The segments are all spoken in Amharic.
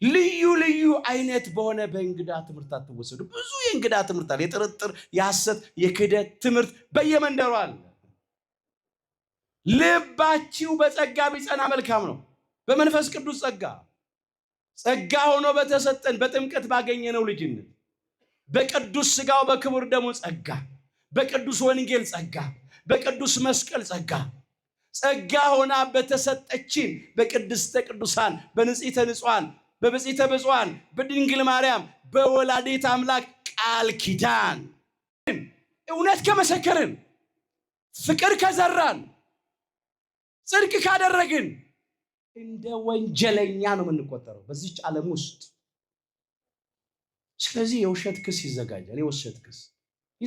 ልዩ ልዩ አይነት በሆነ በእንግዳ ትምህርት አትወሰዱ። ብዙ የእንግዳ ትምህርት አለ። የጥርጥር፣ የሐሰት፣ የክህደት ትምህርት በየመንደሩ አለ። ልባችሁ በጸጋ ቢጸና መልካም ነው። በመንፈስ ቅዱስ ጸጋ ሆኖ በተሰጠን በጥምቀት ባገኘነው ልጅነት፣ በቅዱስ ሥጋው በክቡር ደሙ ጸጋ፣ በቅዱስ ወንጌል ጸጋ፣ በቅዱስ መስቀል ጸጋ ሆና በተሰጠችን በቅድስተ ቅዱሳን በንጽሕተ ንጹሐን በብጽዕተ ብፁዓን በድንግል ማርያም በወላዲተ አምላክ ቃል ኪዳን እውነት ከመሰከርን፣ ፍቅር ከዘራን፣ ጽድቅ ካደረግን እንደ ወንጀለኛ ነው የምንቆጠረው በዚች ዓለም ውስጥ። ስለዚህ የውሸት ክስ ይዘጋጃል። የውሸት ክስ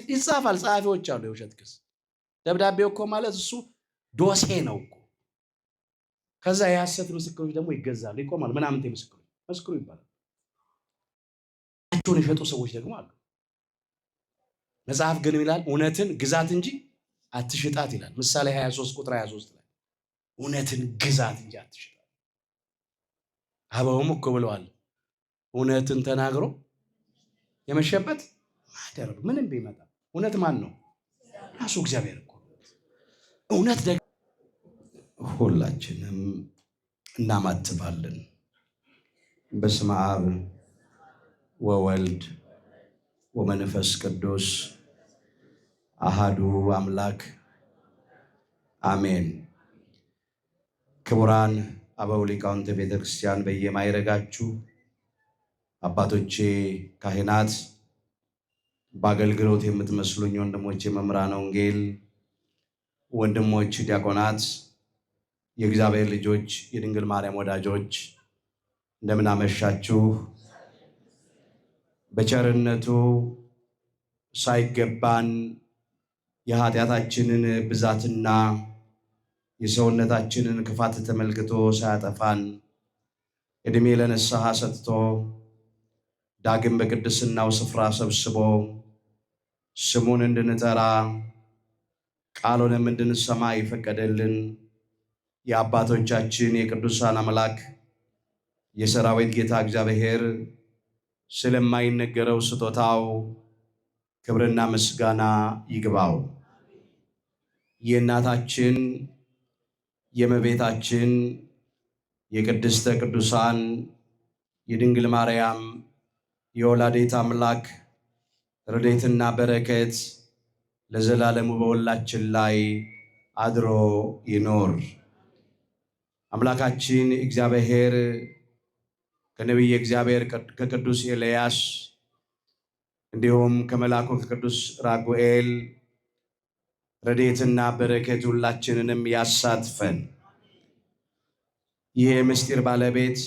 ይጻፋል። ጸሐፊዎች አሉ። የውሸት ክስ ደብዳቤው እኮ ማለት እሱ ዶሴ ነው እኮ። ከዛ የሐሰት ምስክሮች ደግሞ ይገዛሉ፣ ይቆማሉ። ምናምን ምስክሮች መስክሩ ይባላል። ቸውን የሸጡ ሰዎች ደግሞ አሉ። መጽሐፍ ግን ይላል እውነትን ግዛት እንጂ አትሽጣት ይላል። ምሳሌ 23 ቁጥር 23 ላይ እውነትን ግዛት እንጂ አትሽጣት። አበውም እኮ ብለዋል እውነትን ተናግሮ የመሸበት ማደር ነው። ምንም ቢመጣ እውነት ማን ነው? ራሱ እግዚአብሔር እኮ። እውነት ደግሞ ሁላችንም እናማትባለን። በስመ አብ ወወልድ ወመንፈስ ቅዱስ አሃዱ አምላክ አሜን። ክቡራን አበው ሊቃውንተ ቤተ ክርስቲያን በየማይረጋችሁ አባቶቼ ካህናት፣ በአገልግሎት የምትመስሉኝ ወንድሞቼ መምህራነ ወንጌል፣ ወንድሞች ዲያቆናት፣ የእግዚአብሔር ልጆች፣ የድንግል ማርያም ወዳጆች እንደምን አመሻችሁ። በቸርነቱ ሳይገባን የኃጢአታችንን ብዛትና የሰውነታችንን ክፋት ተመልክቶ ሳያጠፋን ዕድሜ ለንስሐ ሰጥቶ ዳግም በቅድስናው ስፍራ ሰብስቦ ስሙን እንድንጠራ ቃሉንም እንድንሰማ ይፈቀደልን የአባቶቻችን የቅዱሳን አምላክ የሰራዊት ጌታ እግዚአብሔር ስለማይነገረው ስጦታው ክብርና ምስጋና ይግባው። የእናታችን የእመቤታችን የቅድስተ ቅዱሳን የድንግል ማርያም የወላዲተ አምላክ ረድኤትና በረከት ለዘላለሙ በሁላችን ላይ አድሮ ይኖር። አምላካችን እግዚአብሔር ከነቢየ እግዚአብሔር ከቅዱስ ኤልያስ እንዲሁም ከመልአኩ ከቅዱስ ራጉኤል ረድኤትና በረከት ሁላችንንም ያሳትፈን። ይህ የምስጢር ባለቤት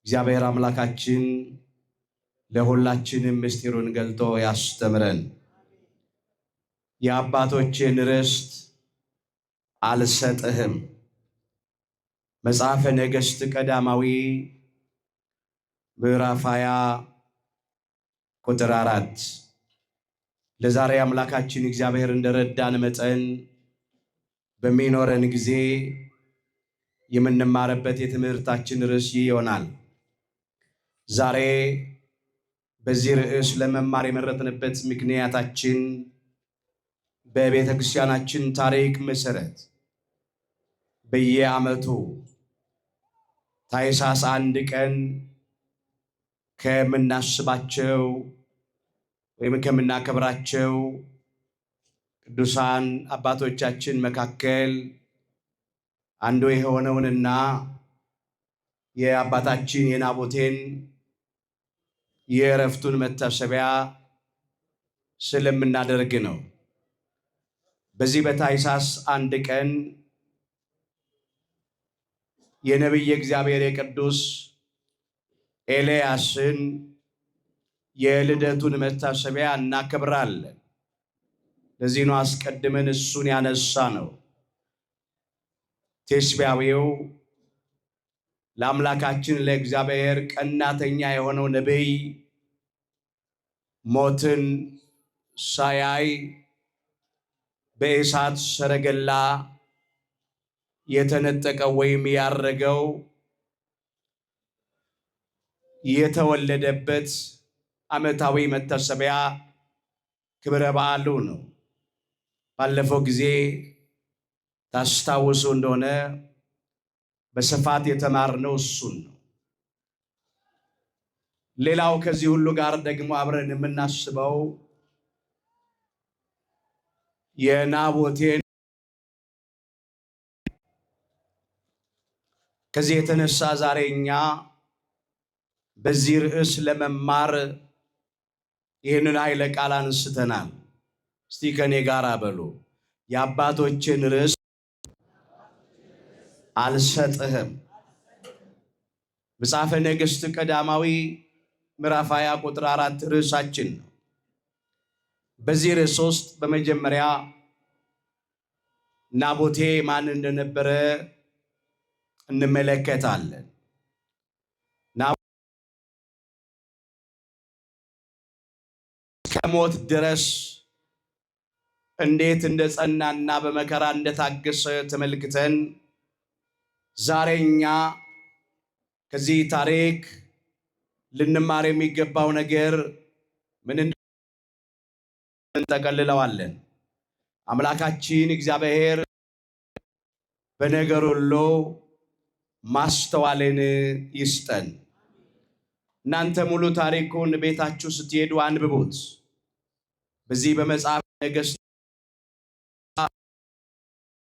እግዚአብሔር አምላካችን ለሁላችንም ምስጢሩን ገልጦ ያስተምረን። የአባቶችን ርስት አልሰጥህም። መጽሐፈ ነገሥት ቀዳማዊ ምዕራፍ 20 ቁጥር 4። ለዛሬ አምላካችን እግዚአብሔር እንደረዳን መጠን በሚኖረን ጊዜ የምንማርበት የትምህርታችን ርዕስ ይሆናል። ዛሬ በዚህ ርዕስ ለመማር የመረጥንበት ምክንያታችን በቤተ ክርስቲያናችን ታሪክ መሰረት በየዓመቱ ታኅሳስ 1 ቀን ከምናስባቸው ወይም ከምናከብራቸው ቅዱሳን አባቶቻችን መካከል አንዱ የሆነውንና የአባታችን የናቡቴን የዕረፍቱን መታሰቢያ ስለምናደርግ ነው። በዚህ በታኅሳስ 1 ቀን የነቢየ እግዚአብሔር የቅዱስ ኤልያስን የልደቱን መታሰቢያ እናከብራለን። ለዚህ ነው አስቀድመን እሱን ያነሳ ነው። ቴስቢያዊው ለአምላካችን ለእግዚአብሔር ቀናተኛ የሆነው ነቢይ ሞትን ሳያይ በእሳት ሰረገላ የተነጠቀው ወይም ያረገው የተወለደበት ዓመታዊ መታሰቢያ ክብረ በዓሉ ነው። ባለፈው ጊዜ ታስታውሱ እንደሆነ በስፋት የተማርነው እሱን ነው። ሌላው ከዚህ ሁሉ ጋር ደግሞ አብረን የምናስበው የናቡቴን ከዚህ የተነሳ ዛሬ እኛ በዚህ ርዕስ ለመማር ይህንን ኃይለ ቃል አንስተናል። እስቲ ከኔ ጋር በሉ፣ የአባቶችን ርዕስ አልሰጥህም። መጽሐፈ ነገሥት ቀዳማዊ ምዕራፍ 20 ቁጥር 4 ርዕሳችን ነው። በዚህ ርዕስ ውስጥ በመጀመሪያ ናቡቴ ማን እንደነበረ እንመለከታለን። ከሞት ድረስ እንዴት እንደጸናና በመከራ እንደታገሰ ተመልክተን ዛሬኛ ከዚህ ታሪክ ልንማር የሚገባው ነገር ምን እንጠቀልለዋለን። አምላካችን እግዚአብሔር በነገር ሁሉ ማስተዋልን ይስጠን። እናንተ ሙሉ ታሪኩን ቤታችሁ ስትሄዱ አንብቡት። በዚህ በመጽሐፈ ነገሥት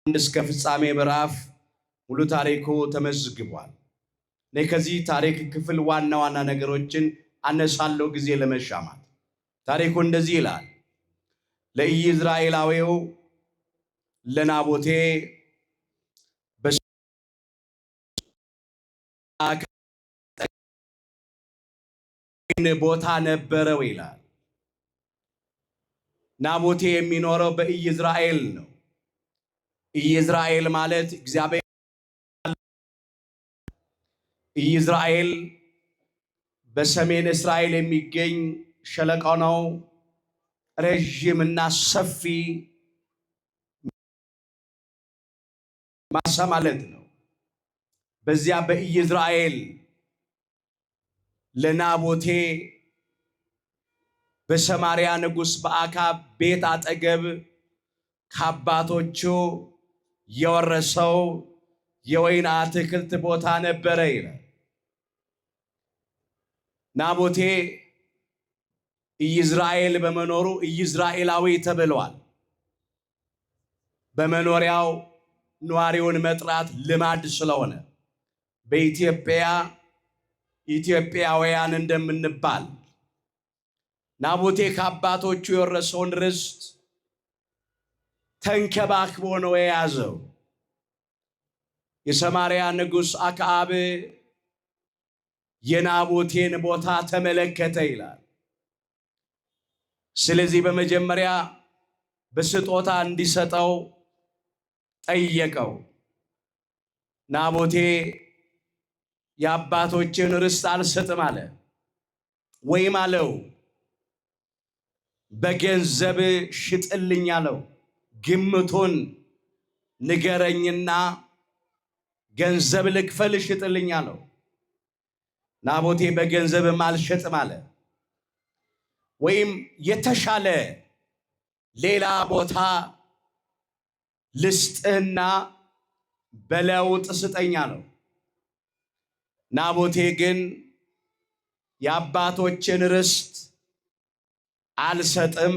እስከ ፍጻሜ ምዕራፍ ሙሉ ታሪኩ ተመዝግቧል። እኔ ከዚህ ታሪክ ክፍል ዋና ዋና ነገሮችን አነሳለሁ ጊዜ ለመሻማት። ታሪኩ እንደዚህ ይላል። ለኢይዝራኤላዊው ለናቡቴ ቦታ ነበረው ይላል። ናቡቴ የሚኖረው በኢይዝራኤል ነው። ኢይዝራኤል ማለት እግዚአብሔር ኢይዝራኤል በሰሜን እስራኤል የሚገኝ ሸለቆ ነው። ረዥምና ሰፊ ማሳ ማለት ነው። በዚያ በኢይዝራኤል ለናቡቴ በሰማርያ ንጉሥ በአካብ ቤት አጠገብ ከአባቶቹ የወረሰው የወይን አትክልት ቦታ ነበረ ይላል። ናቡቴ ኢይዝራኤል በመኖሩ ኢይዝራኤላዊ ተብሏል። በመኖሪያው ነዋሪውን መጥራት ልማድ ስለሆነ በኢትዮጵያ ኢትዮጵያውያን እንደምንባል ናቡቴ ከአባቶቹ የወረሰውን ርስት ተንከባክቦ ነው የያዘው። የሰማርያ ንጉሥ አክዓብ የናቡቴን ቦታ ተመለከተ ይላል። ስለዚህ በመጀመሪያ በስጦታ እንዲሰጠው ጠየቀው። ናቡቴ የአባቶችን ርስት አልሰጥም አለ። ወይም አለው በገንዘብ ሽጥልኝ አለው። ግምቱን ንገረኝና ገንዘብ ልክፈል ሽጥልኝ አለው። ናቡቴ በገንዘብም አልሸጥም አለ። ወይም የተሻለ ሌላ ቦታ ልስጥህና በለውጥ ስጠኝ አለው። ናቡቴ ግን የአባቶችን ርስት አልሰጥም፣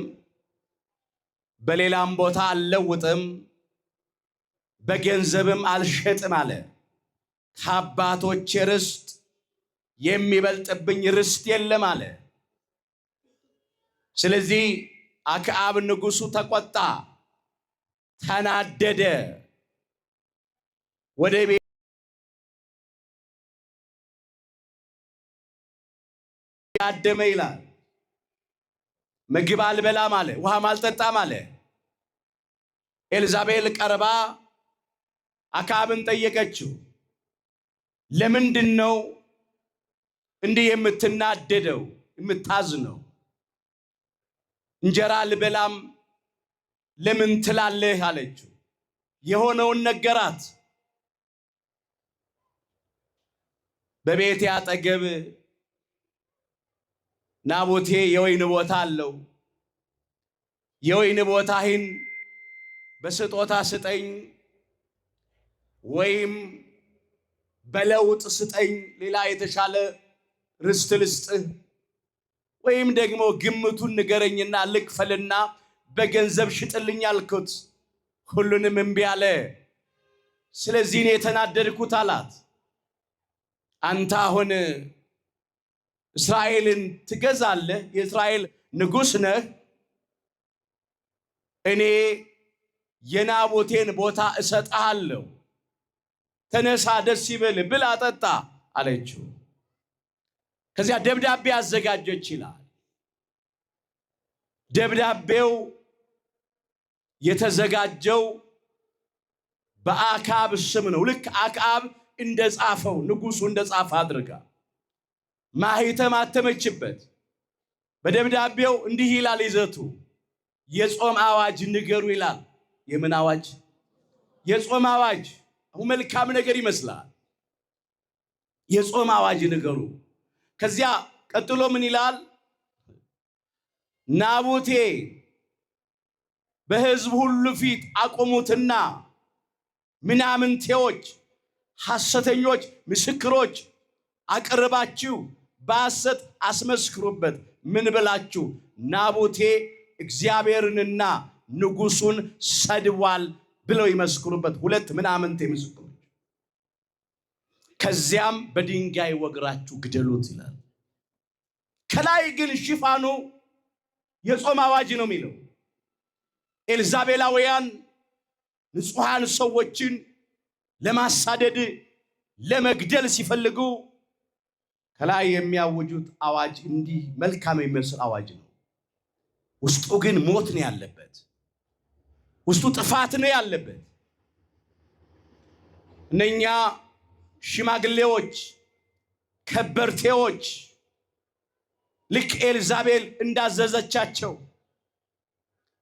በሌላም ቦታ አልለውጥም፣ በገንዘብም አልሸጥም አለ። ከአባቶች ርስት የሚበልጥብኝ ርስት የለም አለ። ስለዚህ አክዓብ ንጉሡ ተቆጣ፣ ተናደደ። ወደ ቤት ያደመ ይላል። ምግብ አልበላም አለ፣ ውሃም አልጠጣም አለ። ኤልዛቤል ቀርባ አክዓብን ጠየቀችው። ለምንድን ነው እንዲህ የምትናደደው የምታዝነው? እንጀራ አልበላም ለምን ትላለህ አለችው። የሆነውን ነገራት። በቤቴ አጠገብ ናቡቴ የወይን ቦታ አለው። የወይን ቦታህን በስጦታ ስጠኝ ወይም በለውጥ ስጠኝ፣ ሌላ የተሻለ ርስት ልስጥህ፣ ወይም ደግሞ ግምቱን ንገረኝና ልክፈልና በገንዘብ ሽጥልኝ አልኩት። ሁሉንም እምቢ አለ። ስለዚህ እኔ የተናደድኩት አላት። አንተ አሁን እስራኤልን ትገዛለህ፣ የእስራኤል ንጉሥ ነህ። እኔ የናቡቴን ቦታ እሰጥሃለሁ፣ ተነሳ፣ ደስ ይበል፣ ብላ ጠጣ አለችው። ከዚያ ደብዳቤ አዘጋጀች ይላል። ደብዳቤው የተዘጋጀው በአክዓብ ስም ነው። ልክ አክዓብ እንደጻፈው ንጉሡ እንደጻፈ አድርጋ ማህተም አተመችበት። በደብዳቤው እንዲህ ይላል ይዘቱ፣ የጾም አዋጅ ንገሩ ይላል። የምን አዋጅ? የጾም አዋጅ። አሁን መልካም ነገር ይመስላል። የጾም አዋጅ ንገሩ። ከዚያ ቀጥሎ ምን ይላል? ናቡቴ በሕዝብ ሁሉ ፊት አቆሙትና ምናምንቴዎች ሐሰተኞች ምስክሮች አቀርባችሁ በሐሰት አስመስክሩበት። ምን ብላችሁ? ናቡቴ እግዚአብሔርንና ንጉሡን ሰድቧል ብለው ይመስክሩበት። ሁለት ምናምንቴ ምስክሮች። ከዚያም በድንጋይ ወግራችሁ ግደሉት ይላል። ከላይ ግን ሽፋኑ የጾም አዋጅ ነው የሚለው። ኤልዛቤላውያን ንጹሐን ሰዎችን ለማሳደድ ለመግደል ሲፈልጉ ከላይ የሚያውጁት አዋጅ እንዲህ መልካም የሚመስል አዋጅ ነው። ውስጡ ግን ሞት ነው ያለበት። ውስጡ ጥፋት ነው ያለበት። እነኛ ሽማግሌዎች ከበርቴዎች ልክ ኤልዛቤል እንዳዘዘቻቸው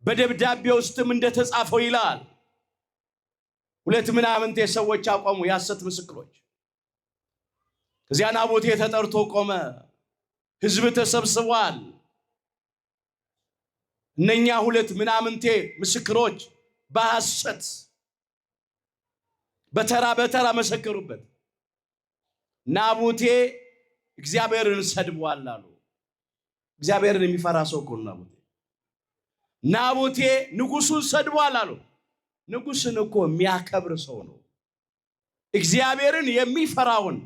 በደብዳቤ ውስጥም እንደተጻፈው ይላል። ሁለት ምናምንቴ ሰዎች አቆሙ፣ የሐሰት ምስክሮች። ከዚያ ናቡቴ ተጠርቶ ቆመ። ሕዝብ ተሰብስቧል። እነኛ ሁለት ምናምንቴ ምስክሮች በሐሰት በተራ በተራ መሰከሩበት። ናቡቴ እግዚአብሔርን ሰድቧል አሉ። እግዚአብሔርን የሚፈራ ሰው እኮ ናቡቴ። ናቡቴ ንጉሡን ሰድቧል አሉ። ንጉሥን እኮ የሚያከብር ሰው ነው። እግዚአብሔርን የሚፈራውን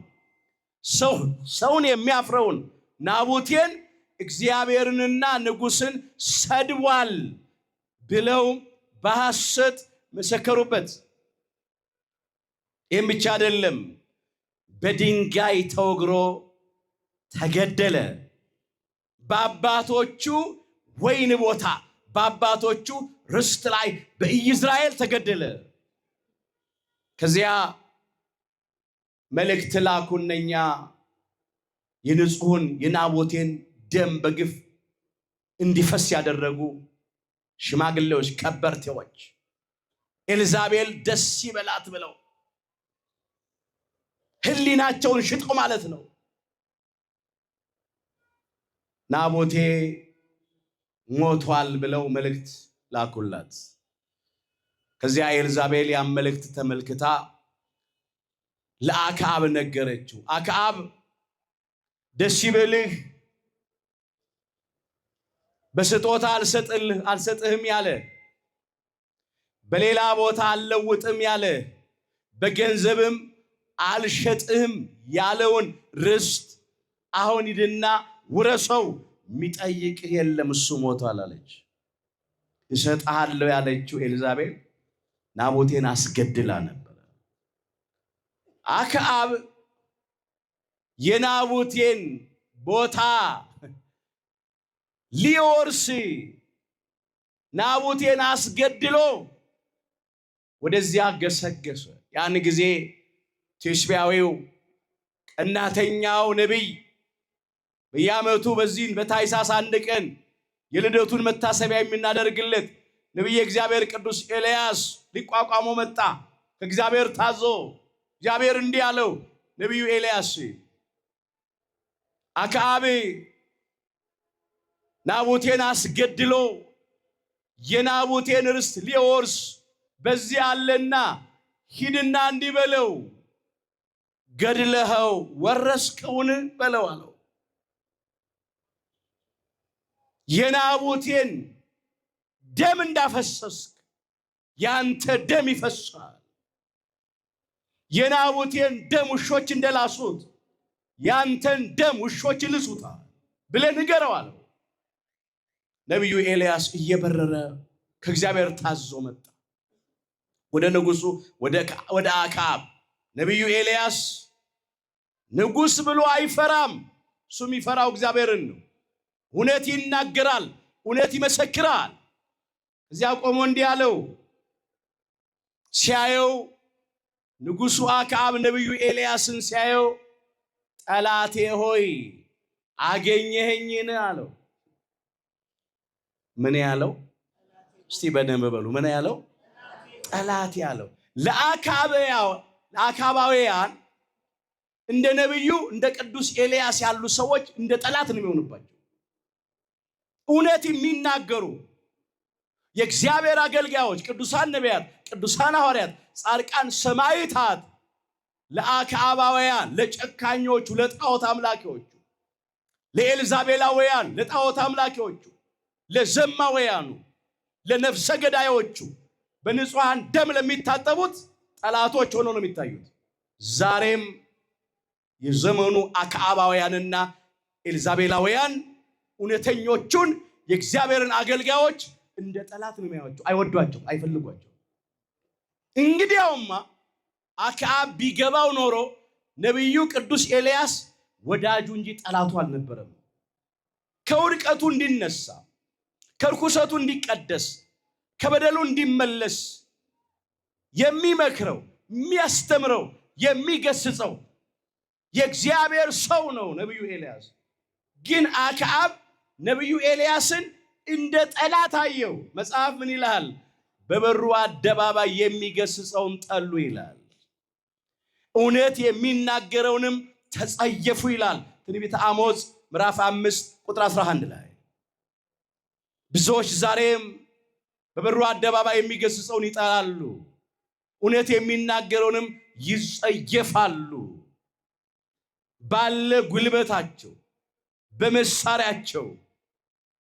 ሰውን የሚያፍረውን ናቡቴን እግዚአብሔርንና ንጉሥን ሰድቧል ብለው በሐሰት መሰከሩበት። ይህም ብቻ አይደለም፣ በድንጋይ ተወግሮ ተገደለ። በአባቶቹ ወይን ቦታ በአባቶቹ ርስት ላይ በኢይዝራኤል ተገደለ። ከዚያ መልእክት ላኩ። እነኛ የንጹሑን የናቡቴን ደም በግፍ እንዲፈስ ያደረጉ ሽማግሌዎች፣ ከበርቴዎች ኤልዛቤል ደስ ይበላት ብለው ሕሊናቸውን ሽጠው ማለት ነው። ናቡቴ ሞቷል ብለው መልእክት ላኩላት። ከዚያ ኤልዛቤል ያን መልእክት ተመልክታ ለአክዓብ ነገረችው። አክዓብ ደስ ይበልህ፣ በስጦታ አልሰጥህም ያለ፣ በሌላ ቦታ አልለውጥም ያለ፣ በገንዘብም አልሸጥህም ያለውን ርስት አሁን ሂድና ውረሰው፣ የሚጠይቅህ የለም፣ እሱ ሞቷል አለች። እሰጥሃለሁ ያለችው ኤልዛቤል ናቡቴን አስገድላ ነበር። አክዓብ የናቡቴን ቦታ ሊወርስ ናቡቴን አስገድሎ ወደዚያ ገሰገሰ። ያን ጊዜ ቴስቢያዊው ቀናተኛው ነቢይ በየዓመቱ በዚህን በታኅሳስ 1 ቀን የልደቱን መታሰቢያ የምናደርግለት ነቢይ እግዚአብሔር ቅዱስ ኤልያስ ሊቋቋመው መጣ። ከእግዚአብሔር ታዞ እግዚአብሔር እንዲህ አለው፣ ነቢዩ ኤልያስ አክዓብ ናቡቴን አስገድሎ የናቡቴን ርስት ሊወርስ በዚህ አለና ሂድና እንዲህ በለው ገድለኸው ወረስከውን በለው አለው። የናቡቴን ደም እንዳፈሰስክ ያንተ ደም ይፈሳል። የናቡቴን ደም ውሾች እንደላሱት ያንተን ደም ውሾች ይልሱታል ብለህ ንገረው አለው። ነቢዩ ኤልያስ እየበረረ ከእግዚአብሔር ታዞ መጣ ወደ ንጉሱ ወደ አክዓብ። ነቢዩ ኤልያስ ንጉስ ብሎ አይፈራም። እሱ የሚፈራው እግዚአብሔርን ነው። እውነት ይናገራል፣ እውነት ይመሰክራል። እዚያ ቆሞ እንዲህ አለው። ሲያየው ንጉሱ አክዓብ ነቢዩ ኤልያስን ሲያየው ጠላቴ ሆይ አገኘኸኝን አለው። ምን ያለው? እስቲ በደንብ በሉ። ምን ያለው? ጠላት ያለው። ለአክዓባውያን እንደ ነቢዩ እንደ ቅዱስ ኤልያስ ያሉ ሰዎች እንደ ጠላት ነው የሚሆኑባቸው። እውነት የሚናገሩ የእግዚአብሔር አገልጋዮች፣ ቅዱሳን ነቢያት፣ ቅዱሳን ሐዋርያት፣ ጻድቃን፣ ሰማዕታት ለአክዓባውያን ለጨካኞቹ፣ ለጣዖት አምላኪዎቹ፣ ለኤልዛቤላውያን ለጣዖት አምላኪዎቹ፣ ለዘማውያኑ፣ ለነፍሰ ገዳዮቹ፣ በንጹሃን ደም ለሚታጠቡት ጠላቶች ሆነው ነው የሚታዩት። ዛሬም የዘመኑ አክዓባውያንና ኤልዛቤላውያን እውነተኞቹን የእግዚአብሔርን አገልጋዮች እንደ ጠላት ነው የሚያዩዋቸው። አይወዷቸው፣ አይፈልጓቸው። እንግዲያውማ አክዓብ ቢገባው ኖሮ ነቢዩ ቅዱስ ኤልያስ ወዳጁ እንጂ ጠላቱ አልነበረም። ከውድቀቱ እንዲነሳ፣ ከርኩሰቱ እንዲቀደስ፣ ከበደሉ እንዲመለስ የሚመክረው፣ የሚያስተምረው፣ የሚገስጸው የእግዚአብሔር ሰው ነው ነቢዩ ኤልያስ። ግን አክዓብ ነቢዩ ኤልያስን እንደ ጠላት አየው። መጽሐፍ ምን ይላል? በበሩ አደባባይ የሚገስጸውን ጠሉ ይላል። እውነት የሚናገረውንም ተጸየፉ ይላል ትንቢተ አሞጽ ምዕራፍ 5 ቁጥር 11 ላይ። ብዙዎች ዛሬም በበሩ አደባባይ የሚገስጸውን ይጠላሉ፣ እውነት የሚናገረውንም ይጸየፋሉ። ባለ ጉልበታቸው በመሳሪያቸው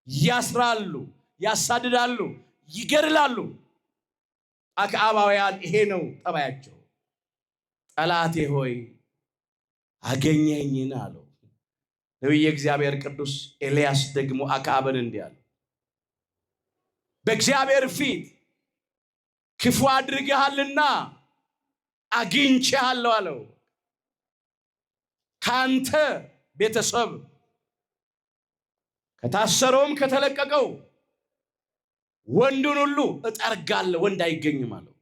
ያስራሉ፣ ያሳድዳሉ፣ ይገድላሉ። አክዓባውያን ይሄ ነው ጠባያቸው። ጠላቴ ሆይ አገኘኝን አለው። ነቢየ እግዚአብሔር ቅዱስ ኤልያስ ደግሞ አክዓብን እንዲህ አለ፣ በእግዚአብሔር ፊት ክፉ አድርገሃልና አግኝቼሃለሁ አለው። ካንተ ቤተሰብ ከታሰረውም ከተለቀቀው ወንዱን ሁሉ እጠርጋለሁ፣ ወንድ አይገኝም አለው።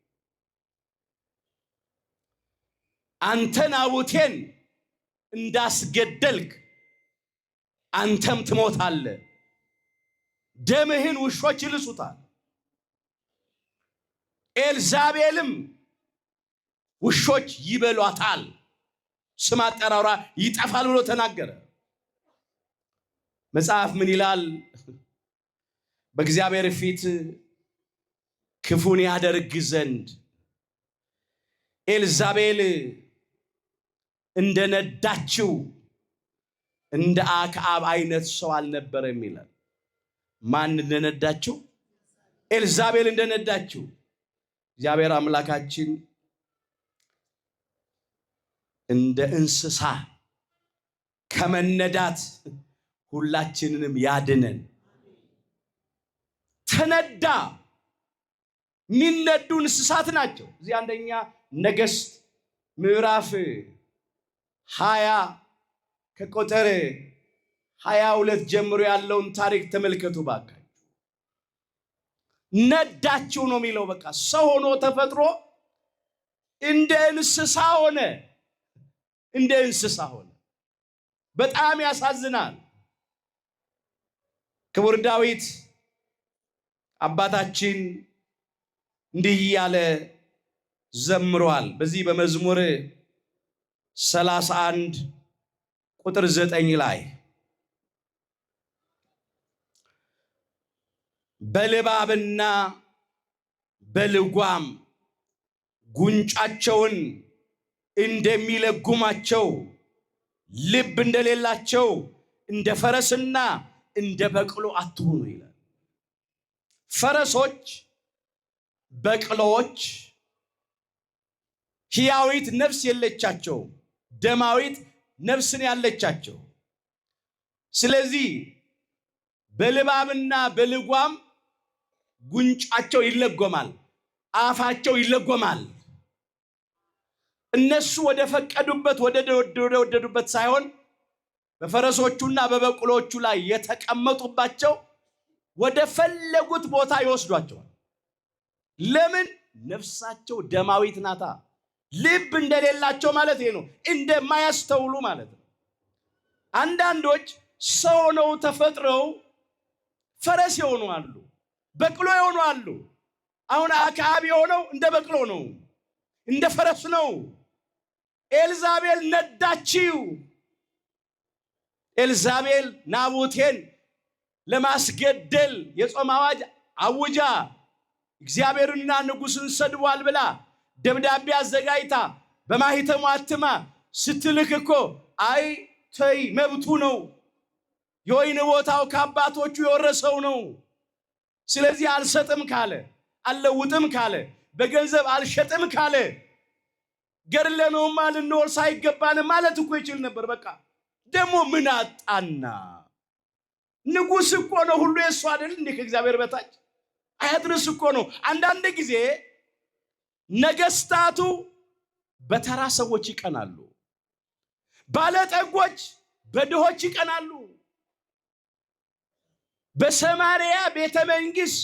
አንተ ናቡቴን እንዳስገደልክ አንተም ትሞታለህ፣ ደምህን ውሾች ይልሱታል፣ ኤልዛቤልም ውሾች ይበሏታል፣ ስም አጠራሯ ይጠፋል ብሎ ተናገረ። መጽሐፍ ምን ይላል? በእግዚአብሔር ፊት ክፉን ያደርግ ዘንድ ኤልዛቤል እንደነዳችው እንደ አክዓብ አይነት ሰው አልነበረም ይላል። ማን እንደነዳችው? ኤልዛቤል እንደነዳችው። እግዚአብሔር አምላካችን እንደ እንስሳ ከመነዳት ሁላችንንም ያድነን። ተነዳ የሚነዱ እንስሳት ናቸው። እዚህ አንደኛ ነገሥት ምዕራፍ 20 ከቁጥር 22 ጀምሮ ያለውን ታሪክ ተመልከቱ ባካችሁ። ነዳቸው ነው የሚለው። በቃ ሰው ሆኖ ተፈጥሮ እንደ እንስሳ ሆነ፣ እንደ እንስሳ ሆነ። በጣም ያሳዝናል። ክቡር ዳዊት አባታችን እንዲህ ያለ ዘምሯል። በዚህ በመዝሙር 31 ቁጥር 9 ላይ በልባብና በልጓም ጉንጫቸውን እንደሚለጉማቸው ልብ እንደሌላቸው እንደ ፈረስና እንደ በቅሎ አትሁኑ ይላል። ፈረሶች፣ በቅሎዎች ሕያዊት ነፍስ የለቻቸው፣ ደማዊት ነፍስን ያለቻቸው። ስለዚህ በልባብና በልጓም ጉንጫቸው ይለጎማል፣ አፋቸው ይለጎማል። እነሱ ወደ ፈቀዱበት ወደ ወደዱበት ሳይሆን በፈረሶቹና በበቅሎቹ ላይ የተቀመጡባቸው ወደ ፈለጉት ቦታ ይወስዷቸዋል። ለምን? ነፍሳቸው ደማዊት ናታ። ልብ እንደሌላቸው ማለት ይሄ ነው፣ እንደማያስተውሉ ማለት ነው። አንዳንዶች ሰው ነው ተፈጥረው ፈረስ የሆኑ አሉ፣ በቅሎ የሆኑ አሉ። አሁን አክዓብ የሆነው እንደ በቅሎ ነው፣ እንደ ፈረስ ነው። ኤልዛቤል ነዳችው። ኤልዛቤል ናቡቴን ለማስገደል የጾም አዋጅ አውጃ እግዚአብሔርና ንጉሥን ሰድቧል ብላ ደብዳቤ አዘጋጅታ በማህተሙ አትማ ስትልክ እኮ አይ ተይ መብቱ ነው፣ የወይን ቦታው ከአባቶቹ የወረሰው ነው። ስለዚህ አልሰጥም ካለ፣ አልለውጥም ካለ፣ በገንዘብ አልሸጥም ካለ ገድለነውማ ልንወርስ አይገባንም ማለት እኮ ይችል ነበር። በቃ ደግሞ ምን አጣና? ንጉሥ እኮ ነው፣ ሁሉ የሱ አይደል እንዴ? ከእግዚአብሔር በታች አያድርስ እኮ ነው። አንዳንድ ጊዜ ነገስታቱ በተራ ሰዎች ይቀናሉ፣ ባለጠጎች በድሆች ይቀናሉ። በሰማርያ ቤተ መንግስት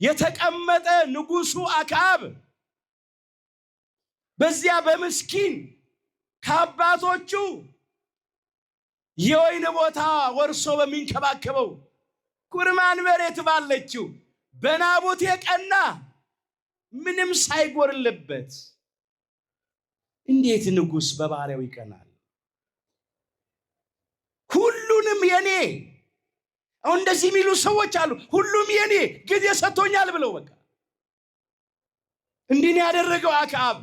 የተቀመጠ ንጉሱ አክዓብ በዚያ በምስኪን ከአባቶቹ የወይን ቦታ ወርሶ በሚንከባከበው ኩርማን መሬት ባለችው በናቡቴ ቀና፣ ምንም ሳይጎርልበት። እንዴት ንጉሥ በባሪያው ይቀናል? ሁሉንም የኔ። አሁን እንደዚህ የሚሉ ሰዎች አሉ፣ ሁሉም የኔ ጊዜ ሰጥቶኛል ብለው በቃ እንዲህ ነው ያደረገው አክዓብ።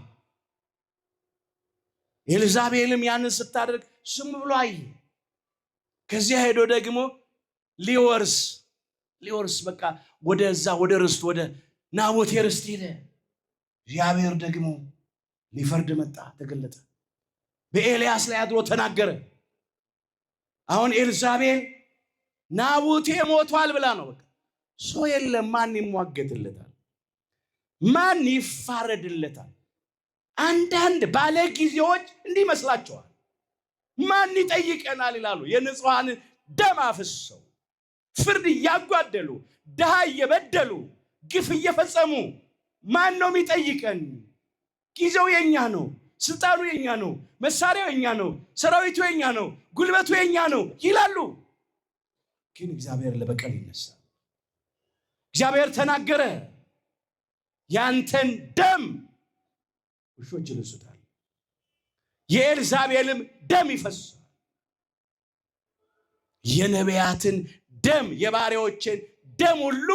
ኤልዛቤልም ያንን ስታደርግ ዝም ብሎ አየ። ከዚያ ሄዶ ደግሞ ሊወርስ በቃ ወደዛ ወደ ርስት ወደ ናቡቴ ርስት ሄደ። እግዚአብሔር ደግሞ ሊፈርድ መጣ፣ ተገለጠ። በኤልያስ ላይ አድሮ ተናገረ። አሁን ኤልዛቤል ናቡቴ ሞቷል ብላ ነው በቃ። ሰው የለም፣ ማን ይሟገትለታል? ማን ይፋረድለታል? አንዳንድ ባለጊዜዎች እንዲህ ይመስላቸዋል። ማን ይጠይቀናል ይላሉ። የንጹሃን ደም አፍሰው ፍርድ እያጓደሉ ድሃ እየበደሉ ግፍ እየፈጸሙ ማን ነው የሚጠይቀን? ጊዜው የኛ ነው፣ ስልጣኑ የኛ ነው፣ መሳሪያው የኛ ነው፣ ሰራዊቱ የኛ ነው፣ ጉልበቱ የኛ ነው ይላሉ። ግን እግዚአብሔር ለበቀል ይነሳል። እግዚአብሔር ተናገረ፣ ያንተን ደም ውሾች ይልሱታል፣ የኤልዛቤልም ደም ይፈሳል። የነቢያትን ደም፣ የባሪያዎችን ደም ሁሉ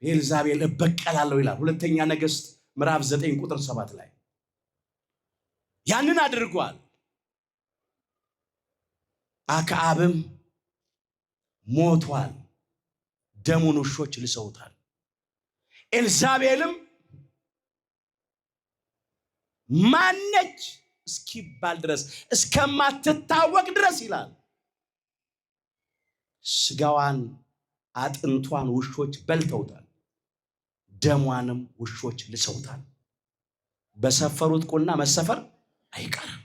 ኤልዛቤል እበቀላለሁ ይላል። ሁለተኛ ነገሥት ምዕራፍ 9 ቁጥር 7 ላይ ያንን አድርጓል። አክዓብም ሞቷል፣ ደሙን ውሾች ልሰውታል። ኤልዛቤልም ማነች እስኪባል ድረስ እስከማትታወቅ ድረስ ይላል ስጋዋን አጥንቷን ውሾች በልተውታል፣ ደሟንም ውሾች ልሰውታል። በሰፈሩት ቁና መሰፈር አይቀርም።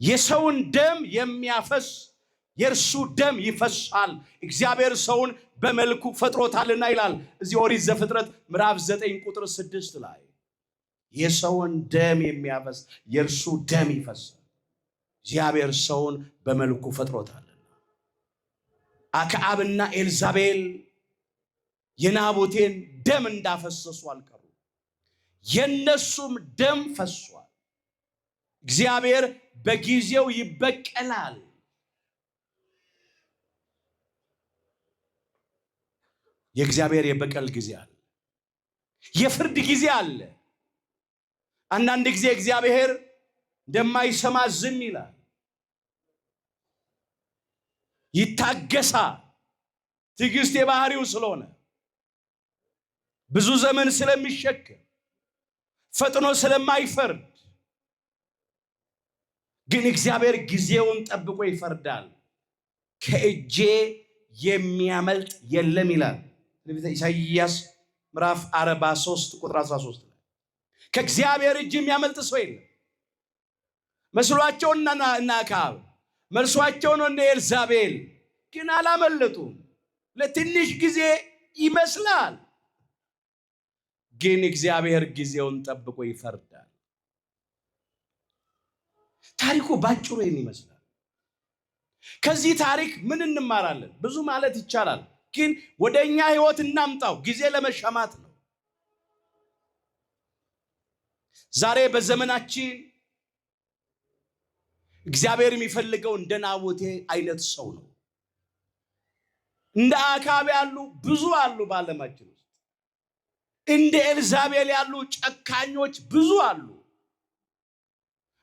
የሰውን ደም የሚያፈስ የእርሱ ደም ይፈሳል። እግዚአብሔር ሰውን በመልኩ ፈጥሮታልና ይላል እዚህ ኦሪት ዘፍጥረት ምዕራፍ 9 ቁጥር 6 ላይ የሰውን ደም የሚያፈስ የእርሱ ደም ይፈሳል። እግዚአብሔር ሰውን በመልኩ ፈጥሮታልና። አክዓብና ኤልዛቤል የናቡቴን ደም እንዳፈሰሱ አልቀሩ፣ የነሱም ደም ፈሷል። እግዚአብሔር በጊዜው ይበቀላል። የእግዚአብሔር የበቀል ጊዜ አለ፣ የፍርድ ጊዜ አለ። አንዳንድ ጊዜ እግዚአብሔር እንደማይሰማ ዝም ይላል፣ ይታገሳል። ትዕግስት የባህሪው ስለሆነ ብዙ ዘመን ስለሚሸከም ፈጥኖ ስለማይፈርድ፣ ግን እግዚአብሔር ጊዜውን ጠብቆ ይፈርዳል። ከእጄ የሚያመልጥ የለም ይላል ትንቢተ ኢሳይያስ ምዕራፍ 43 ቁጥር 13 ላይ። ከእግዚአብሔር እጅ የሚያመልጥ ሰው የለም። መስሏቸው እነ አክዓብ፣ መስሏቸው እነ ኤልዛቤል ግን አላመለጡም። ለትንሽ ጊዜ ይመስላል፣ ግን እግዚአብሔር ጊዜውን ጠብቆ ይፈርዳል። ታሪኩ ባጭሩ ይህን ይመስላል። ከዚህ ታሪክ ምን እንማራለን? ብዙ ማለት ይቻላል፣ ግን ወደኛ ህይወት እናምጣው። ጊዜ ለመሻማት ነው። ዛሬ በዘመናችን እግዚአብሔር የሚፈልገው እንደ ናቡቴ አይነት ሰው ነው። እንደ አክዓብ ያሉ ብዙ አሉ በዓለማችን ውስጥ። እንደ ኤልዛቤል ያሉ ጨካኞች ብዙ አሉ።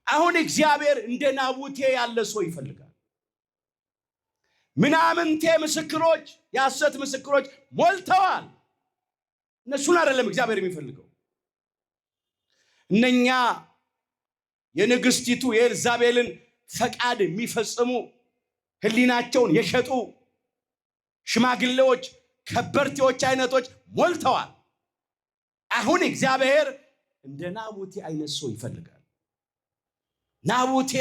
አሁን እግዚአብሔር እንደ ናቡቴ ያለ ሰው ይፈልጋል። ምናምንቴ ምስክሮች፣ የሐሰት ምስክሮች ሞልተዋል። እነሱን አይደለም እግዚአብሔር የሚፈልገው። እነኛ የንግስቲቱ የኤልዛቤልን ፈቃድ የሚፈጽሙ ህሊናቸውን የሸጡ ሽማግሌዎች፣ ከበርቴዎች አይነቶች ሞልተዋል። አሁን እግዚአብሔር እንደ ናቡቴ አይነት ሰው ይፈልጋል። ናቡቴ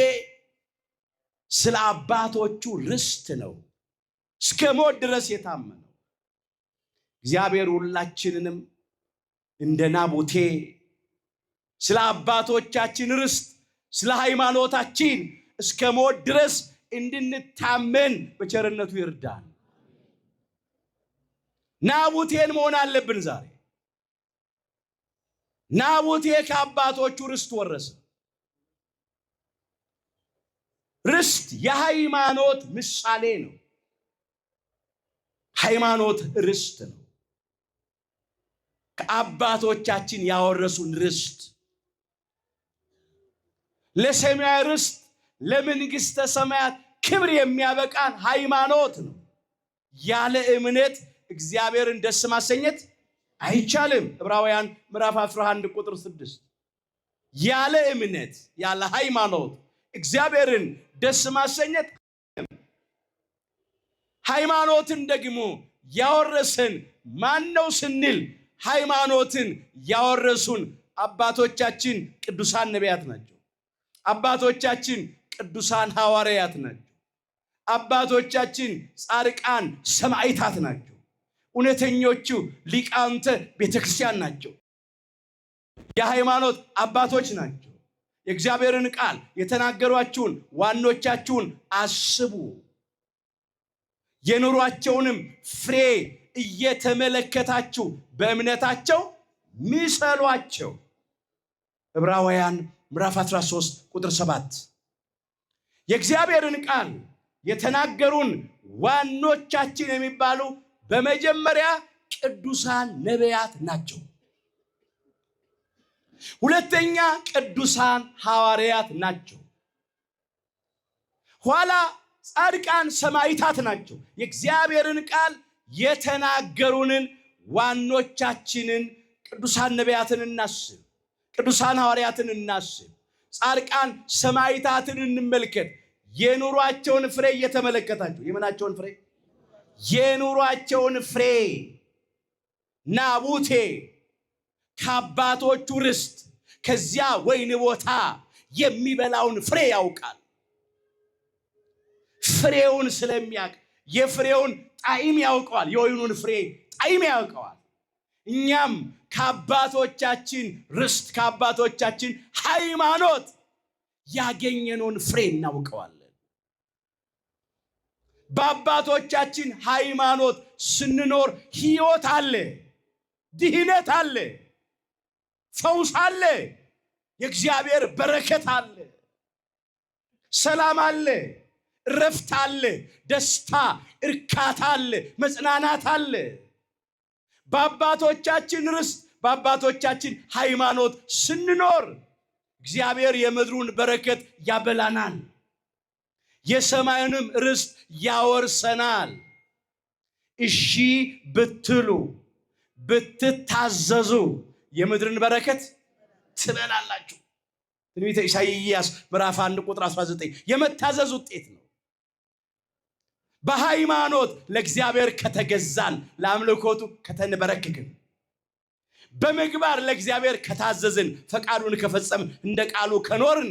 ስለ አባቶቹ ርስት ነው እስከ ሞት ድረስ የታመነው። እግዚአብሔር ሁላችንንም እንደ ናቡቴ ስለ አባቶቻችን ርስት፣ ስለ ሃይማኖታችን እስከ ሞት ድረስ እንድንታመን በቸርነቱ ይርዳል። ናቡቴን መሆን አለብን ዛሬ። ናቡቴ ከአባቶቹ ርስት ወረሰ። ርስት የሃይማኖት ምሳሌ ነው። ሃይማኖት ርስት ነው። ከአባቶቻችን ያወረሱን ርስት ለሰማያዊ ርስት፣ ለመንግሥተ ሰማያት ክብር የሚያበቃን ሃይማኖት ነው። ያለ እምነት እግዚአብሔርን ደስ ማሰኘት አይቻልም። ዕብራውያን ምዕራፍ 11 ቁጥር 6 ያለ እምነት ያለ ሃይማኖት እግዚአብሔርን ደስ ማሰኘት። ሃይማኖትን ደግሞ ያወረሰን ማን ነው ስንል ሃይማኖትን ያወረሱን አባቶቻችን ቅዱሳን ነቢያት ናቸው። አባቶቻችን ቅዱሳን ሐዋርያት ናቸው። አባቶቻችን ጻድቃን ሰማዕታት ናቸው። እውነተኞቹ ሊቃውንተ ቤተክርስቲያን ናቸው። የሃይማኖት አባቶች ናቸው። የእግዚአብሔርን ቃል የተናገሯችሁን ዋኖቻችሁን አስቡ፣ የኑሯቸውንም ፍሬ እየተመለከታችሁ በእምነታቸው ምሰሏቸው። ዕብራውያን ምዕራፍ 13 ቁጥር 7 የእግዚአብሔርን ቃል የተናገሩን ዋኖቻችን የሚባሉ በመጀመሪያ ቅዱሳን ነቢያት ናቸው። ሁለተኛ ቅዱሳን ሐዋርያት ናቸው። ኋላ ጻድቃን ሰማዕታት ናቸው። የእግዚአብሔርን ቃል የተናገሩንን ዋኖቻችንን ቅዱሳን ነቢያትን እናስብ፣ ቅዱሳን ሐዋርያትን እናስብ፣ ጻድቃን ሰማዕታትን እንመልከት። የኑሯቸውን ፍሬ እየተመለከታችሁ የምናቸውን ፍሬ? የኑሯቸውን ፍሬ። ናቡቴ ከአባቶቹ ርስት ከዚያ ወይን ቦታ የሚበላውን ፍሬ ያውቃል። ፍሬውን ስለሚያውቅ የፍሬውን ጣዕም ያውቀዋል። የወይኑን ፍሬ ጣዕም ያውቀዋል። እኛም ከአባቶቻችን ርስት ከአባቶቻችን ሃይማኖት ያገኘነውን ፍሬ እናውቀዋለን። በአባቶቻችን ሃይማኖት ስንኖር ሕይወት አለ፣ ድህነት አለ፣ ፈውስ አለ፣ የእግዚአብሔር በረከት አለ፣ ሰላም አለ፣ እረፍት አለ፣ ደስታ እርካታ አለ፣ መጽናናት አለ። በአባቶቻችን ርስት በአባቶቻችን ሃይማኖት ስንኖር እግዚአብሔር የምድሩን በረከት ያበላናል፣ የሰማዩንም ርስት ያወርሰናል። እሺ ብትሉ ብትታዘዙ የምድርን በረከት ትበላላችሁ። ትንቢተ ኢሳይያስ ምዕራፍ 1 ቁጥር 19 የመታዘዝ ውጤት ነው። በሃይማኖት ለእግዚአብሔር ከተገዛን፣ ለአምልኮቱ ከተንበረከክን፣ በምግባር ለእግዚአብሔር ከታዘዝን፣ ፈቃዱን ከፈጸምን፣ እንደ ቃሉ ከኖርን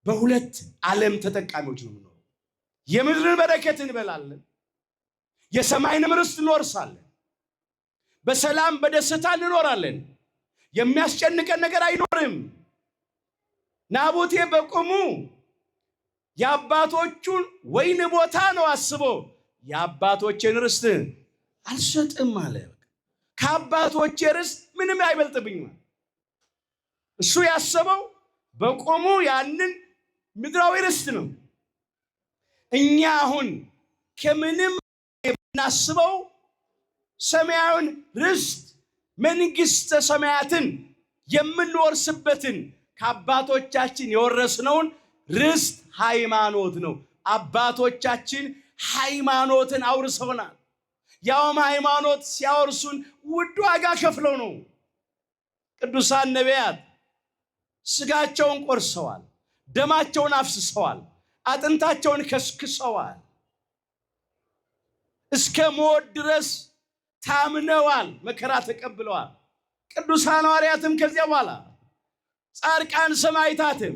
በሁለት ዓለም ተጠቃሚዎች ነው የምንኖረው። የምድርን በረከት እንበላለን፣ የሰማይንም ርስት እንወርሳለን። በሰላም በደስታ እንኖራለን። የሚያስጨንቀን ነገር አይኖርም። ናቡቴ በቁሙ የአባቶቹን ወይን ቦታ ነው አስቦ የአባቶችን ርስት አልሰጥም አለ። ከአባቶቼ ርስት ምንም አይበልጥብኝም። እሱ ያሰበው በቁሙ ያንን ምድራዊ ርስት ነው። እኛ አሁን ከምንም የምናስበው ሰማያዊን ርስት መንግሥተ ሰማያትን የምንወርስበትን ከአባቶቻችን የወረስነውን ርስት ሃይማኖት ነው። አባቶቻችን ሃይማኖትን አውርሰውናል። ያውም ሃይማኖት ሲያወርሱን ውድ ዋጋ ከፍለው ነው። ቅዱሳን ነቢያት ስጋቸውን ቆርሰዋል፣ ደማቸውን አፍስሰዋል፣ አጥንታቸውን ከስክሰዋል፣ እስከ ሞት ድረስ ታምነዋል፣ መከራ ተቀብለዋል። ቅዱሳን ሐዋርያትም ከዚያ በኋላ ጻድቃን ሰማዕታትም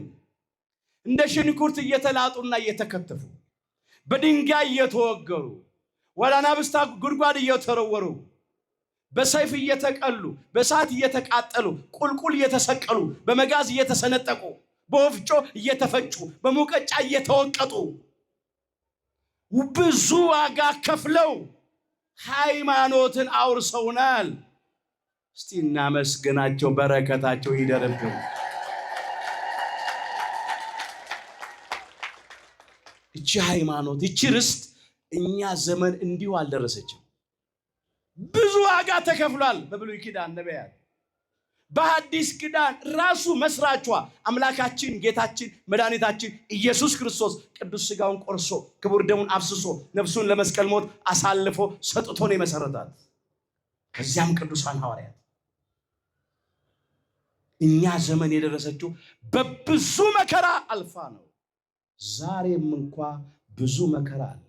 እንደ ሽንኩርት እየተላጡና እየተከተፉ በድንጋይ እየተወገሩ ወደ አናብስት ጉድጓድ እየተወረወሩ በሰይፍ እየተቀሉ በእሳት እየተቃጠሉ ቁልቁል እየተሰቀሉ በመጋዝ እየተሰነጠቁ በወፍጮ እየተፈጩ በሙቀጫ እየተወቀጡ ብዙ ዋጋ ከፍለው ሃይማኖትን አውርሰውናል። እስቲ እናመስግናቸው፣ በረከታቸው ይደርብን። እቺ ሃይማኖት እቺ ርስት እኛ ዘመን እንዲሁ አልደረሰችም። ብዙ ዋጋ ተከፍሏል። በብሉይ ኪዳን ነቢያት፣ በሐዲስ ኪዳን ራሱ መስራቿ አምላካችን ጌታችን መድኃኒታችን ኢየሱስ ክርስቶስ ቅዱስ ሥጋውን ቆርሶ ክቡር ደሙን አፍስሶ ነፍሱን ለመስቀል ሞት አሳልፎ ሰጥቶ ነው የመሰረታት። ከዚያም ቅዱሳን ሐዋርያት እኛ ዘመን የደረሰችው በብዙ መከራ አልፋ ነው። ዛሬም እንኳ ብዙ መከራ አለ።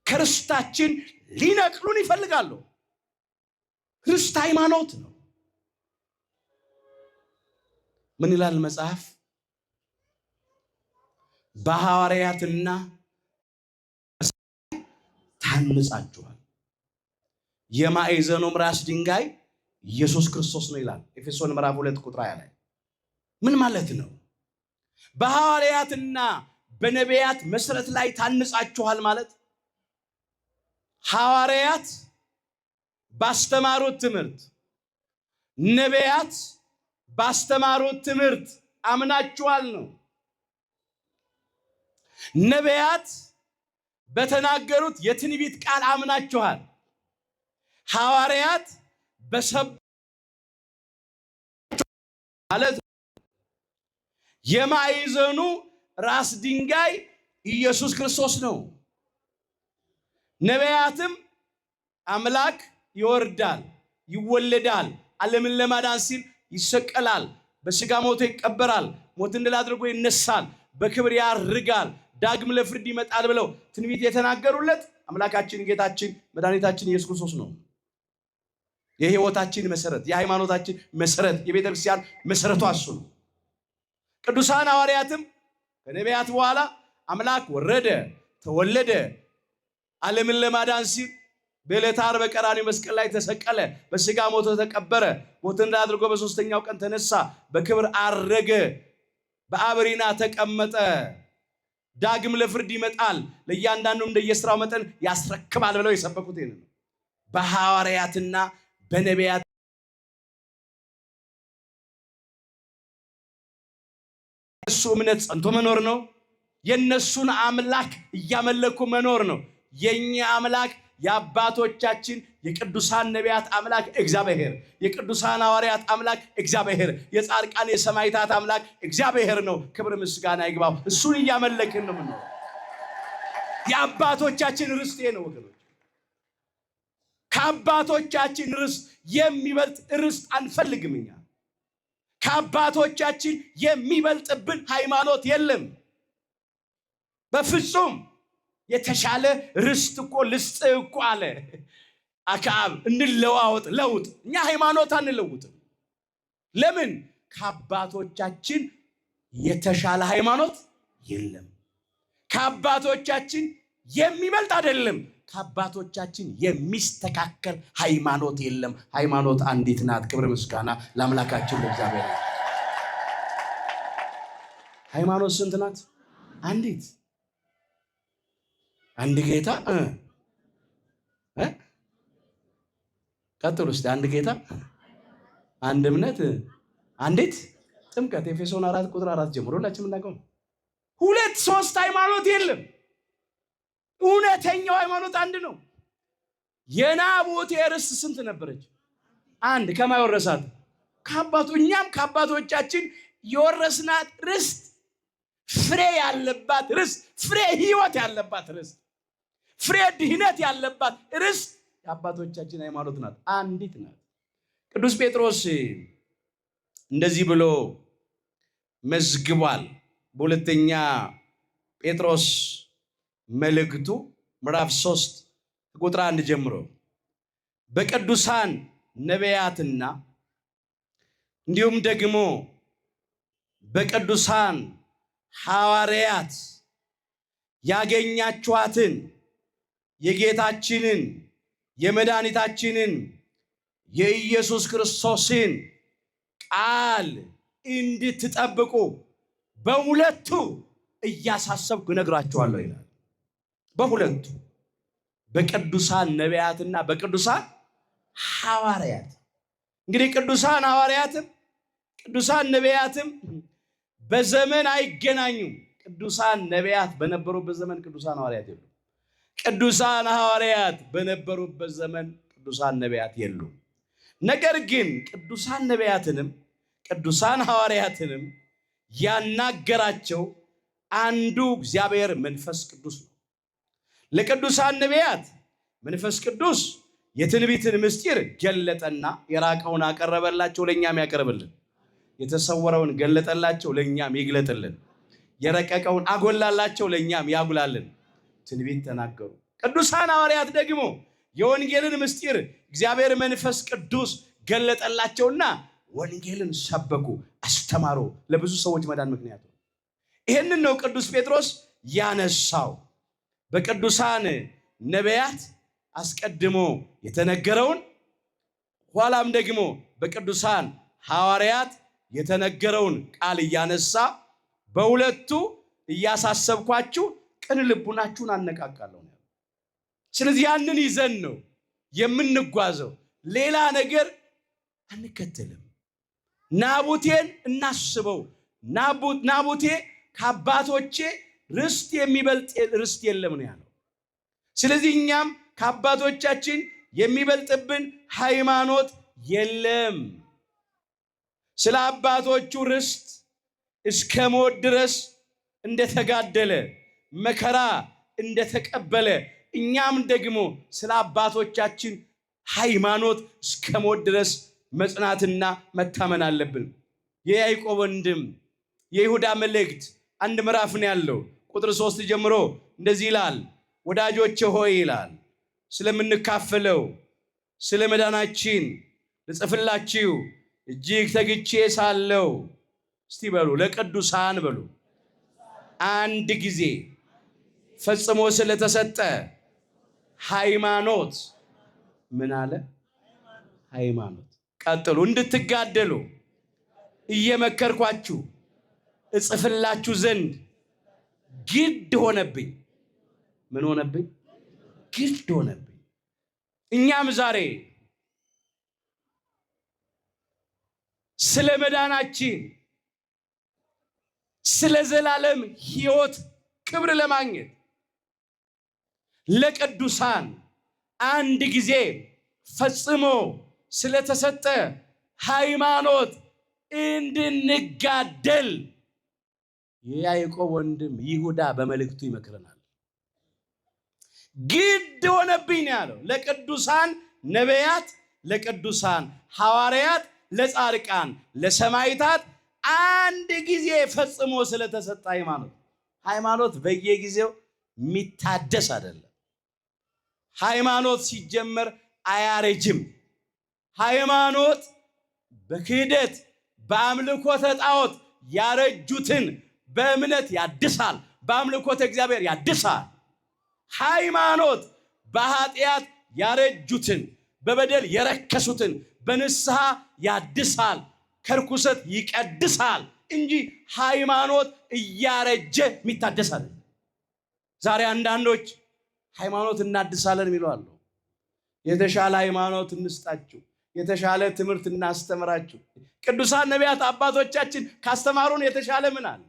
ከርስታችን ሊነቅሉን ይፈልጋሉ። ርስት ሃይማኖት ነው። ምን ይላል መጽሐፍ? በሐዋርያትና ታንጻችኋል፣ የማዕዘኑም ራስ ድንጋይ ኢየሱስ ክርስቶስ ነው ይላል ኤፌሶን ምዕራፍ 2 ቁጥር 20 ላይ። ምን ማለት ነው? በሐዋርያትና በነቢያት መሰረት ላይ ታንጻችኋል ማለት ሐዋርያት ባስተማሩት ትምህርት፣ ነቢያት ባስተማሩት ትምህርት አምናችኋል ነው። ነቢያት በተናገሩት የትንቢት ቃል አምናችኋል። ሐዋርያት ማለት የማዕዘኑ ራስ ድንጋይ ኢየሱስ ክርስቶስ ነው። ነቢያትም አምላክ ይወርዳል፣ ይወለዳል፣ ዓለምን ለማዳን ሲል ይሰቀላል፣ በሥጋ ሞቶ ይቀበራል፣ ሞትን ድል አድርጎ ይነሳል፣ በክብር ያርጋል፣ ዳግም ለፍርድ ይመጣል ብለው ትንቢት የተናገሩለት አምላካችን ጌታችን መድኃኒታችን ኢየሱስ ክርስቶስ ነው። የሕይወታችን መሰረት፣ የሃይማኖታችን መሰረት፣ የቤተ ክርስቲያን መሰረቷ እሱ ነው። ቅዱሳን ሐዋርያትም ከነቢያት በኋላ አምላክ ወረደ፣ ተወለደ፣ ዓለምን ለማዳን ሲል በዕለተ ዓርብ በቀራንዮ መስቀል ላይ ተሰቀለ፣ በሥጋ ሞቶ ተቀበረ፣ ሞትን ድል አድርጎ በሦስተኛው ቀን ተነሳ፣ በክብር አረገ፣ በአብ ሪና ተቀመጠ፣ ዳግም ለፍርድ ይመጣል፣ ለእያንዳንዱ እንደየሥራው መጠን ያስረክባል ብለው የሰበኩት ይሄን ነው። በሐዋርያትና በነቢያት እሱ እምነት ጸንቶ መኖር ነው። የነሱን አምላክ እያመለኩ መኖር ነው። የኛ አምላክ የአባቶቻችን የቅዱሳን ነቢያት አምላክ እግዚአብሔር፣ የቅዱሳን ሐዋርያት አምላክ እግዚአብሔር፣ የጻድቃን የሰማዕታት አምላክ እግዚአብሔር ነው። ክብር ምስጋና ይግባው። እሱን እያመለክን ነው የምንኖረው። የአባቶቻችን ርስት ነው ወገኖች። ከአባቶቻችን ርስት የሚበልጥ ርስት አንፈልግም እኛ። ከአባቶቻችን የሚበልጥብን ሃይማኖት የለም በፍጹም። የተሻለ ርስት እኮ ልስጥ እኮ አለ አክዓብ። እንለዋወጥ ለውጥ። እኛ ሃይማኖት አንለውጥም። ለምን? ከአባቶቻችን የተሻለ ሃይማኖት የለም። ከአባቶቻችን የሚበልጥ አይደለም። ከአባቶቻችን የሚስተካከል ሃይማኖት የለም። ሃይማኖት አንዲት ናት። ክብር ምስጋና ለአምላካችን ለእግዚአብሔር። ሃይማኖት ስንት ናት? አንዲት። አንድ ጌታ ቀጥሉ እስቲ። አንድ ጌታ፣ አንድ እምነት፣ አንዲት ጥምቀት። ኤፌሶን 4:4 ጀምሮ ሁላችንም እናውቀው። 2-3 ሃይማኖት የለም። እውነተኛው ሃይማኖት አንድ ነው። የናቡቴ ርስት ስንት ነበረች? አንድ። ከማን ወረሳት? ከአባቱ። እኛም ከአባቶቻችን የወረስናት ርስት፣ ፍሬ ያለባት ርስት፣ ፍሬ ሕይወት ያለባት ርስት፣ ፍሬ ድህነት ያለባት ርስት የአባቶቻችን ሃይማኖት ናት። አንዲት ናት። ቅዱስ ጴጥሮስ እንደዚህ ብሎ መዝግቧል። በሁለተኛ ጴጥሮስ መልእክቱ ምዕራፍ 3:1 ጀምሮ በቅዱሳን ነቢያትና እንዲሁም ደግሞ በቅዱሳን ሐዋርያት ያገኛችኋትን የጌታችንን የመድኃኒታችንን የኢየሱስ ክርስቶስን ቃል እንድትጠብቁ በሁለቱ እያሳሰብኩ እነግራችኋለሁ ይላል። በሁለቱ በቅዱሳን ነቢያትና በቅዱሳን ሐዋርያት። እንግዲህ ቅዱሳን ሐዋርያትም ቅዱሳን ነቢያትም በዘመን አይገናኙም። ቅዱሳን ነቢያት በነበሩበት ዘመን ቅዱሳን ሐዋርያት የሉም። ቅዱሳን ሐዋርያት በነበሩበት ዘመን ቅዱሳን ነቢያት የሉም። ነገር ግን ቅዱሳን ነቢያትንም ቅዱሳን ሐዋርያትንም ያናገራቸው አንዱ እግዚአብሔር መንፈስ ቅዱስ ነው። ለቅዱሳን ነቢያት መንፈስ ቅዱስ የትንቢትን ምስጢር ገለጠና የራቀውን አቀረበላቸው፣ ለእኛም ያቀርብልን። የተሰወረውን ገለጠላቸው፣ ለእኛም ይግለጥልን። የረቀቀውን አጎላላቸው፣ ለእኛም ያጉላልን። ትንቢት ተናገሩ። ቅዱሳን ሐዋርያት ደግሞ የወንጌልን ምስጢር እግዚአብሔር መንፈስ ቅዱስ ገለጠላቸውና ወንጌልን ሰበኩ፣ አስተማሩ። ለብዙ ሰዎች መዳን ምክንያቱ ይህንን ነው ቅዱስ ጴጥሮስ ያነሳው። በቅዱሳን ነቢያት አስቀድሞ የተነገረውን ኋላም ደግሞ በቅዱሳን ሐዋርያት የተነገረውን ቃል እያነሳ በሁለቱ እያሳሰብኳችሁ ቅን ልቡናችሁን አነቃቃለሁ። ስለዚህ ያንን ይዘን ነው የምንጓዘው። ሌላ ነገር አንከተልም። ናቡቴን እናስበው። ናቡቴ ከአባቶቼ ርስት የሚበልጥ ርስት የለም ነው ያለው። ስለዚህ እኛም ከአባቶቻችን የሚበልጥብን ሃይማኖት የለም። ስለ አባቶቹ ርስት እስከ ሞት ድረስ እንደተጋደለ መከራ እንደተቀበለ እኛም ደግሞ ስለ አባቶቻችን ሃይማኖት እስከ ሞት ድረስ መጽናትና መታመን አለብን። የያዕቆብ ወንድም የይሁዳ መልእክት አንድ ምዕራፍ ነው ያለው። ቁጥር 3 ጀምሮ እንደዚህ ይላል። ወዳጆቼ ሆይ ይላል፣ ስለምንካፈለው ስለ መዳናችን ልጽፍላችሁ እጅግ ተግቼ ሳለው፣ እስቲ በሉ ለቅዱሳን በሉ፣ አንድ ጊዜ ፈጽሞ ስለተሰጠ ሃይማኖት ምን አለ? ሃይማኖት። ቀጥሉ። እንድትጋደሉ እየመከርኳችሁ እጽፍላችሁ ዘንድ ግድ ሆነብኝ። ምን ሆነብኝ? ግድ ሆነብኝ። እኛም ዛሬ ስለ መዳናችን ስለ ዘላለም ሕይወት ክብር ለማግኘት ለቅዱሳን አንድ ጊዜ ፈጽሞ ስለተሰጠ ሃይማኖት እንድንጋደል የያዕቆብ ወንድም ይሁዳ በመልእክቱ ይመክረናል። ግድ ሆነብኝ ያለው ለቅዱሳን ነቢያት፣ ለቅዱሳን ሐዋርያት፣ ለጻድቃን፣ ለሰማዕታት አንድ ጊዜ ፈጽሞ ስለተሰጠ ሃይማኖት በየጊዜው የሚታደስ አይደለም። ሃይማኖት ሲጀመር አያረጅም። ሃይማኖት በክህደት በአምልኮተ ጣዖት ያረጁትን በእምነት ያድሳል፣ በአምልኮተ እግዚአብሔር ያድሳል። ሃይማኖት በኃጢአት ያረጁትን በበደል የረከሱትን በንስሐ ያድሳል፣ ከርኩሰት ይቀድሳል እንጂ ሃይማኖት እያረጀ የሚታደስ አይደለም። ዛሬ አንዳንዶች ሃይማኖት እናድሳለን የሚሉ የተሻለ ሃይማኖት እንስጣችሁ፣ የተሻለ ትምህርት እናስተምራችሁ። ቅዱሳን ነቢያት አባቶቻችን ካስተማሩን የተሻለ ምን አለ?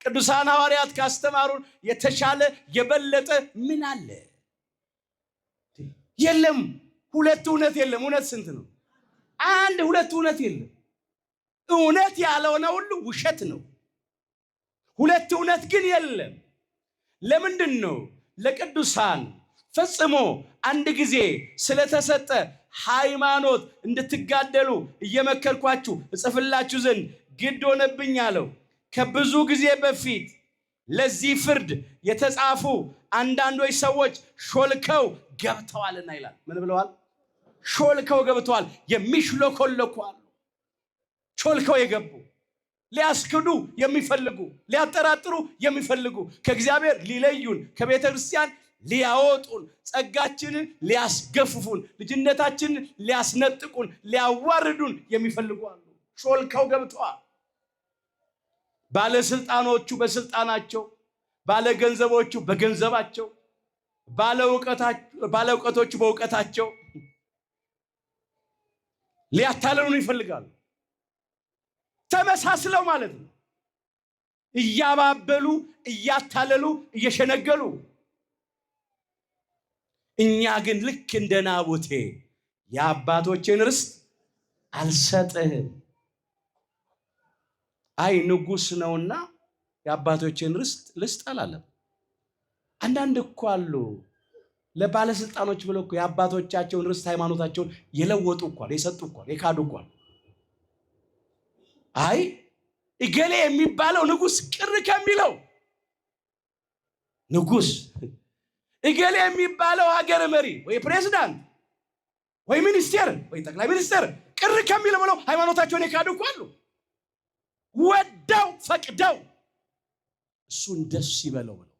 ቅዱሳን ሐዋርያት ካስተማሩን የተሻለ የበለጠ ምን አለ? የለም። ሁለት እውነት የለም። እውነት ስንት ነው? አንድ። ሁለት እውነት የለም። እውነት ያልሆነ ሁሉ ውሸት ነው። ሁለት እውነት ግን የለም። ለምንድን ነው? ለቅዱሳን ፈጽሞ አንድ ጊዜ ስለተሰጠ ሃይማኖት እንድትጋደሉ እየመከርኳችሁ እጽፍላችሁ ዘንድ ግድ ሆነብኝ አለው። ከብዙ ጊዜ በፊት ለዚህ ፍርድ የተጻፉ አንዳንዶች ሰዎች ሾልከው ገብተዋልና ይላል። ምን ብለዋል? ሾልከው ገብተዋል። የሚሽሎኮለኩ አሉ። ሾልከው የገቡ ሊያስክዱ የሚፈልጉ፣ ሊያጠራጥሩ የሚፈልጉ፣ ከእግዚአብሔር ሊለዩን፣ ከቤተ ክርስቲያን ሊያወጡን፣ ጸጋችንን ሊያስገፍፉን፣ ልጅነታችንን ሊያስነጥቁን፣ ሊያዋርዱን የሚፈልጉ አሉ። ሾልከው ገብተዋል። ባለስልጣኖቹ በስልጣናቸው፣ ባለገንዘቦቹ በገንዘባቸው፣ ባለእውቀቶቹ በእውቀታቸው ሊያታለሉን ይፈልጋሉ። ተመሳስለው ማለት ነው። እያባበሉ፣ እያታለሉ፣ እየሸነገሉ። እኛ ግን ልክ እንደ ናቡቴ የአባቶችን ርስት አልሰጥህም። አይ ንጉሥ ነውና የአባቶችን ርስት ልስጥ አላለም። አንዳንድ እኮ አሉ ለባለስልጣኖች ብለው እኮ የአባቶቻቸውን ርስት ሃይማኖታቸውን የለወጡ እኮ የሰጡ እኮ የካዱ እኮ። አይ እገሌ የሚባለው ንጉሥ ቅር ከሚለው ንጉሥ፣ እገሌ የሚባለው ሀገር መሪ ወይ ፕሬዝዳንት ወይ ሚኒስቴር ወይ ጠቅላይ ሚኒስቴር ቅር ከሚለው ብለው ሃይማኖታቸውን የካዱ እኮ አሉ። ወደው ፈቅደው እሱን ደስ ይበለው ብለው።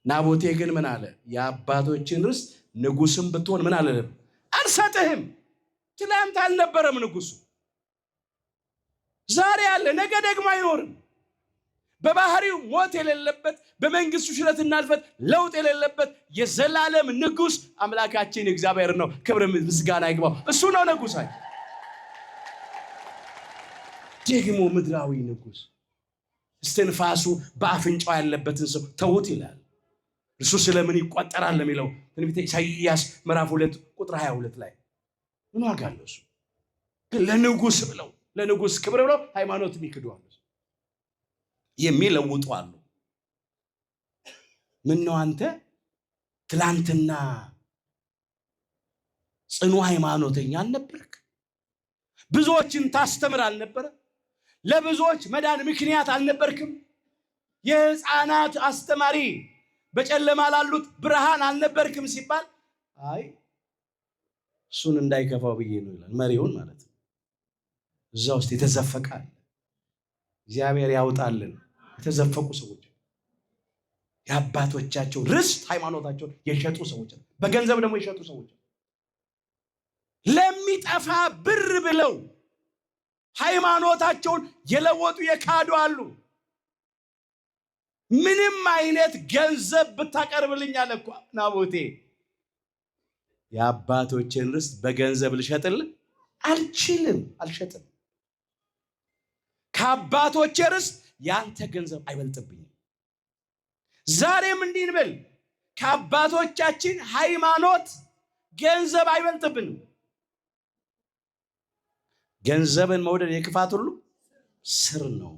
ናቡቴ ግን ምን አለ? የአባቶችን ርስት ንጉሥም ብትሆን ምን አለ? አልሰጥህም። ትላንት አልነበረም ንጉሱ፣ ዛሬ አለ፣ ነገ ደግሞ አይኖርም። በባህሪው ሞት የሌለበት፣ በመንግስቱ ሽረትና እልፈት ለውጥ የሌለበት የዘላለም ንጉሥ አምላካችን እግዚአብሔር ነው። ክብር ምስጋና ይግባው። እሱ ነው ንጉሳችን። ደግሞ ምድራዊ ንጉሥ እስትንፋሱ በአፍንጫው ያለበትን ሰው ተውት ይላል። እርሱ ስለምን ይቆጠራል ለሚለው ትንቢተ ኢሳይያስ ምዕራፍ 2 ቁጥር 22 ላይ ምን ዋጋ አለው? እሱ ግን ለንጉሥ ብለው ለንጉሥ ክብር ብለው ሃይማኖት የሚክዱ አሉ፣ የሚለውጡ አሉ። ምን ነው አንተ ትላንትና ጽኑ ሃይማኖተኛ አልነበርክ? ብዙዎችን ታስተምር አልነበረ? ለብዙዎች መዳን ምክንያት አልነበርክም? የሕፃናት አስተማሪ፣ በጨለማ ላሉት ብርሃን አልነበርክም ሲባል አይ እሱን እንዳይከፋው ብዬ ነው ይላል። መሪውን ማለት ነው። እዛ ውስጥ የተዘፈቃል። እግዚአብሔር ያውጣልን። የተዘፈቁ ሰዎች፣ የአባቶቻቸው ርስት ሃይማኖታቸውን የሸጡ ሰዎች፣ በገንዘብ ደግሞ የሸጡ ሰዎች፣ ለሚጠፋ ብር ብለው ሃይማኖታቸውን የለወጡ የካዱ አሉ። ምንም አይነት ገንዘብ ብታቀርብልኝ አለ እኮ ናቡቴ የአባቶችን ርስት በገንዘብ ልሸጥልህ አልችልም፣ አልሸጥም። ከአባቶቼ ርስት ያንተ ገንዘብ አይበልጥብኝም። ዛሬም እንዲህ እንበል፣ ከአባቶቻችን ሃይማኖት ገንዘብ አይበልጥብንም። ገንዘብን መውደድ የክፋት ሁሉ ስር ነው።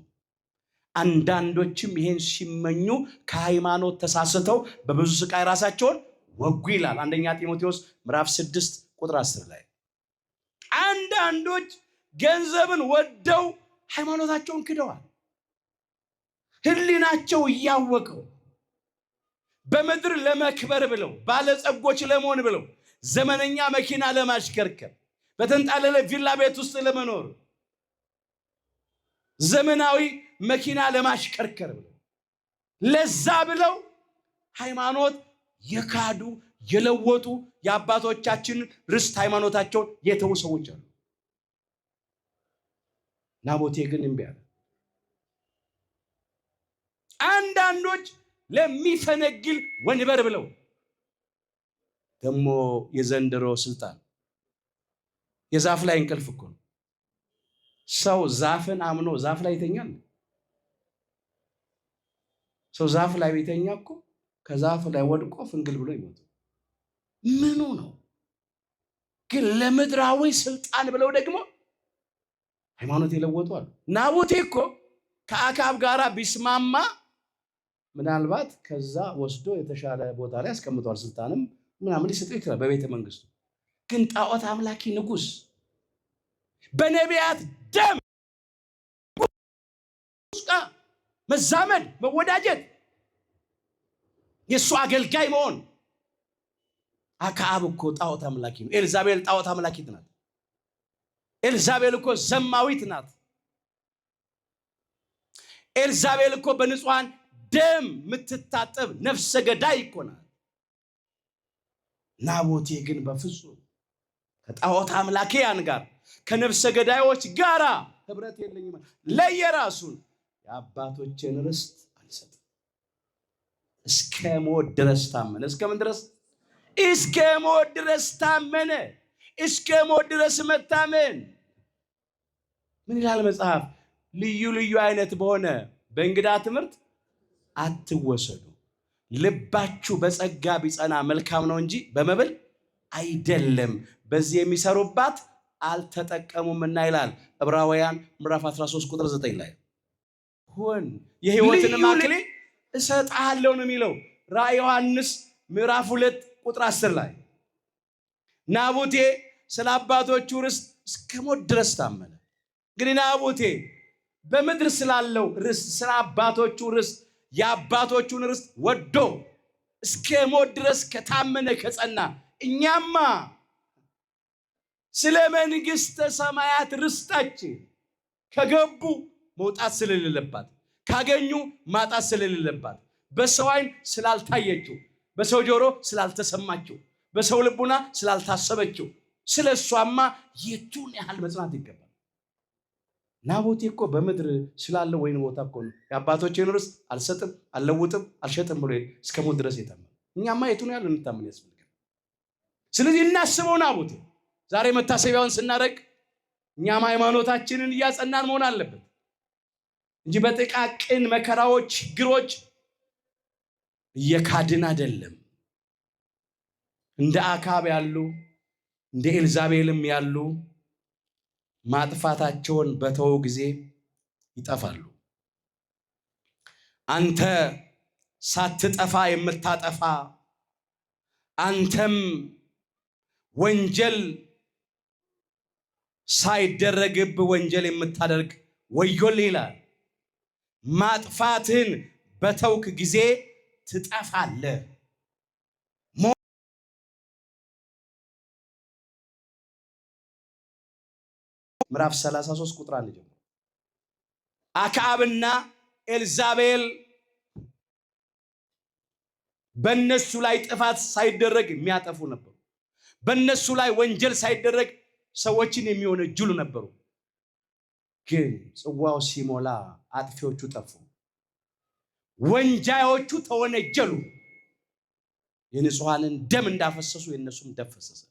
አንዳንዶችም ይሄን ሲመኙ ከሃይማኖት ተሳስተው በብዙ ስቃይ ራሳቸውን ወጉ ይላል አንደኛ ጢሞቴዎስ ምዕራፍ 6 ቁጥር 10 ላይ። አንዳንዶች ገንዘብን ወደው ሃይማኖታቸውን ክደዋል። ህሊናቸው እያወቀው በምድር ለመክበር ብለው ባለጸጎች ለመሆን ብለው ዘመነኛ መኪና ለማሽከርከር በተንጣለለ ቪላ ቤት ውስጥ ለመኖር ዘመናዊ መኪና ለማሽከርከር ብለው ለዛ ብለው ሃይማኖት የካዱ የለወጡ የአባቶቻችን ርስት ሃይማኖታቸውን የተው ሰዎች አሉ። ናቡቴ ግን እምቢ አለ። አንዳንዶች ለሚፈነግል ወንበር ብለው ደግሞ የዘንድሮ ስልጣን የዛፍ ላይ እንቅልፍ እኮ ነው። ሰው ዛፍን አምኖ ዛፍ ላይ ይተኛል። ሰው ዛፍ ላይ ቢተኛ እኮ ከዛፍ ላይ ወድቆ ፍንግል ብሎ ይሞት ምኑ ነው? ግን ለምድራዊ ስልጣን ብለው ደግሞ ሃይማኖት የለወጡ አሉ። ናቡቴ እኮ ከአካብ ጋራ ቢስማማ ምናልባት ከዛ ወስዶ የተሻለ ቦታ ላይ ያስቀምጧል። ስልጣንም ምናምን ሊሰጠው ይችላል በቤተ መንግስቱ። ግን ጣዖት አምላኪ ንጉስ በነቢያት ደም መዛመድ መወዳጀት የእሱ አገልጋይ መሆን። አክዓብ እኮ ጣዖት አምላኪ ነው። ኤልዛቤል ጣዖት አምላኪት ናት። ኤልዛቤል እኮ ዘማዊት ናት። ኤልዛቤል እኮ በንጹሃን ደም የምትታጠብ ነፍሰ ገዳይ እኮ ናት። ናቡቴ ግን በፍጹም ከጣዖት አምላኪያን ጋር ከነፍሰ ገዳዮች ጋር ህብረት የለኝም። ለየራሱን የአባቶችን ርስት አልሰጥም። እስከ ሞት ድረስ ታመነ። እስከ ምን ድረስ? እስከ ሞት ድረስ ታመነ። እስከ ሞት ድረስ መታመን። ምን ይላል መጽሐፍ? ልዩ ልዩ አይነት በሆነ በእንግዳ ትምህርት አትወሰዱ፣ ልባችሁ በጸጋ ቢጸና መልካም ነው እንጂ በመብል አይደለም፣ በዚህ የሚሰሩባት አልተጠቀሙምና ይላል ዕብራውያን ምዕራፍ 13 ቁጥር 9 ላይ። ሁን የህይወትን አክሊል እሰጥሃለሁ ነው የሚለው ራዕየ ዮሐንስ ምዕራፍ 2 ቁጥር 10 ላይ። ናቡቴ ስለ አባቶቹ ርስት እስከ ሞት ድረስ ታመነ። እንግዲህ ናቡቴ በምድር ስላለው ርስት ስለ አባቶቹ ርስት የአባቶቹን ርስት ወዶ እስከ ሞት ድረስ ከታመነ ከጸና፣ እኛማ ስለ መንግሥተ ሰማያት ርስታችን ከገቡ መውጣት ስለሌለባት፣ ካገኙ ማጣት ስለሌለባት፣ በሰው ዓይን ስላልታየችው፣ በሰው ጆሮ ስላልተሰማችው፣ በሰው ልቡና ስላልታሰበችው ስለ እሷማ የቱን ያህል መጽናት ይገባል። ናቡቴ እኮ በምድር ስላለው ወይን ቦታ እኮ ነው የአባቶችን ርስት አልሰጥም አልለውጥም አልሸጥም ብሎ እስከ ሞት ድረስ የታመነ። እኛማ የቱን ያህል እንታመን ያስፈልጋል። ስለዚህ እናስበው ናቡቴ። ዛሬ መታሰቢያውን ስናደርግ እኛም ሃይማኖታችንን እያጸናን መሆን አለበት እንጂ በጥቃቅን መከራዎች፣ ችግሮች እየካድን አይደለም። እንደ አክዓብ ያሉ እንደ ኤልዛቤልም ያሉ ማጥፋታቸውን በተው ጊዜ ይጠፋሉ። አንተ ሳትጠፋ የምታጠፋ፣ አንተም ወንጀል ሳይደረግብ ወንጀል የምታደርግ ወዮልህ ይላል። ማጥፋትን በተውክ ጊዜ ትጠፋለህ። ምዕራፍ 33 ቁጥር 1 ጀምሮ አክዓብና ኤልዛቤል በእነሱ ላይ ጥፋት ሳይደረግ የሚያጠፉ ነበሩ። በእነሱ ላይ ወንጀል ሳይደረግ ሰዎችን የሚወነጅሉ ነበሩ። ግን ጽዋው ሲሞላ አጥፊዎቹ ጠፉ፣ ወንጃዮቹ ተወነጀሉ። የንጹሃንን ደም እንዳፈሰሱ የእነሱም ደም ፈሰሰ።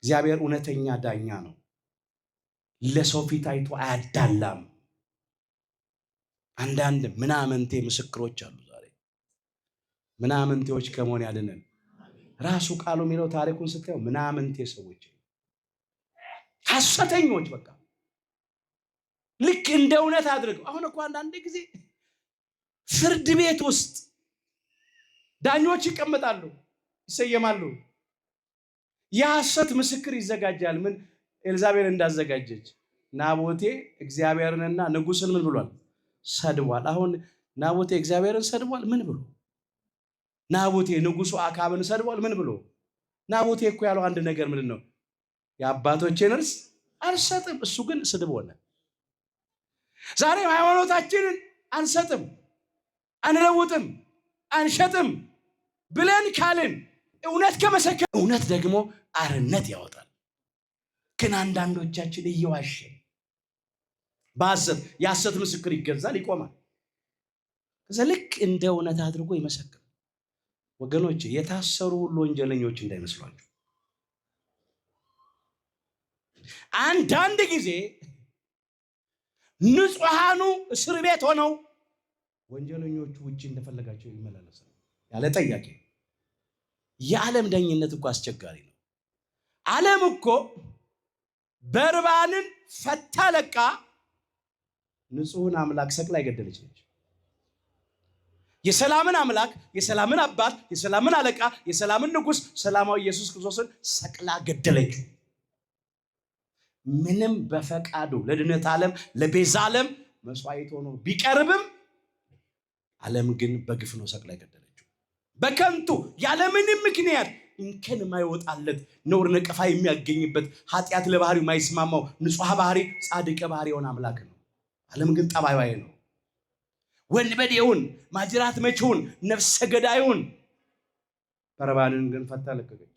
እግዚአብሔር እውነተኛ ዳኛ ነው። ለሰው ፊት አይቶ አያዳላም። አንዳንድ ምናምንቴ ምስክሮች አሉ ዛሬ ምናምንቴዎች ከመሆን ያድነን። ራሱ ቃሉ የሚለው ታሪኩን ስታየው ምናምንቴ ሰዎች፣ ሐሰተኞች፣ በቃ ልክ እንደ እውነት አድርገው። አሁን እኮ አንዳንድ ጊዜ ፍርድ ቤት ውስጥ ዳኞች ይቀመጣሉ፣ ይሰየማሉ። የሐሰት ምስክር ይዘጋጃል። ምን ኤልዛቤል እንዳዘጋጀች። ናቡቴ እግዚአብሔርንና ንጉሥን ምን ብሏል? ሰድቧል። አሁን ናቡቴ እግዚአብሔርን ሰድቧል። ምን ብሎ? ናቡቴ ንጉሡ አካብን ሰድቧል። ምን ብሎ? ናቡቴ እኮ ያለው አንድ ነገር ምንድን ነው? የአባቶቼን ርስት አልሰጥም። እሱ ግን ስድብ ሆነ። ዛሬም ሃይማኖታችንን አንሰጥም፣ አንለውጥም፣ አንሸጥም ብለን ካልን እውነት ከመሰከር እውነት ደግሞ አርነት ያወጣል። ግን አንዳንዶቻችን እየዋሸን በሐሰት የሐሰት ምስክር ይገዛል፣ ይቆማል። ከዛ ልክ እንደ እውነት አድርጎ ይመሰክር። ወገኖች የታሰሩ ሁሉ ወንጀለኞች እንዳይመስሏችሁ። አንዳንድ ጊዜ ንጹሐኑ እስር ቤት ሆነው ወንጀለኞቹ ውጭ እንደፈለጋቸው ይመላለሳሉ ያለ ጠያቂ። የዓለም ዳኝነት እኮ አስቸጋሪ ነው። ዓለም እኮ በርባንን ፈታ ለቃ ንጹሕን አምላክ ሰቅላ የገደለች ነች። የሰላምን አምላክ፣ የሰላምን አባት፣ የሰላምን አለቃ፣ የሰላምን ንጉሥ ሰላማዊ ኢየሱስ ክርስቶስን ሰቅላ ገደለች። ምንም በፈቃዱ ለድነት ዓለም ለቤዛ ዓለም መስዋዕት ሆኖ ቢቀርብም ዓለም ግን በግፍ ነው ሰቅላ የገደለችው። በከንቱ ያለምንም ምክንያት እንከን የማይወጣለት ነውር ነቀፋ የሚያገኝበት ኃጢአት ለባህሪው የማይስማማው ንጹሕ ባህሪ ጻድቅ ባህሪ የሆነ አምላክ ነው። ዓለም ግን ጠባይዋይ ነው። ወንበዴውን፣ ማጅራት መቺውን፣ ነፍሰ ገዳዩን በርባንን ግን ፈታ ለቀቀች።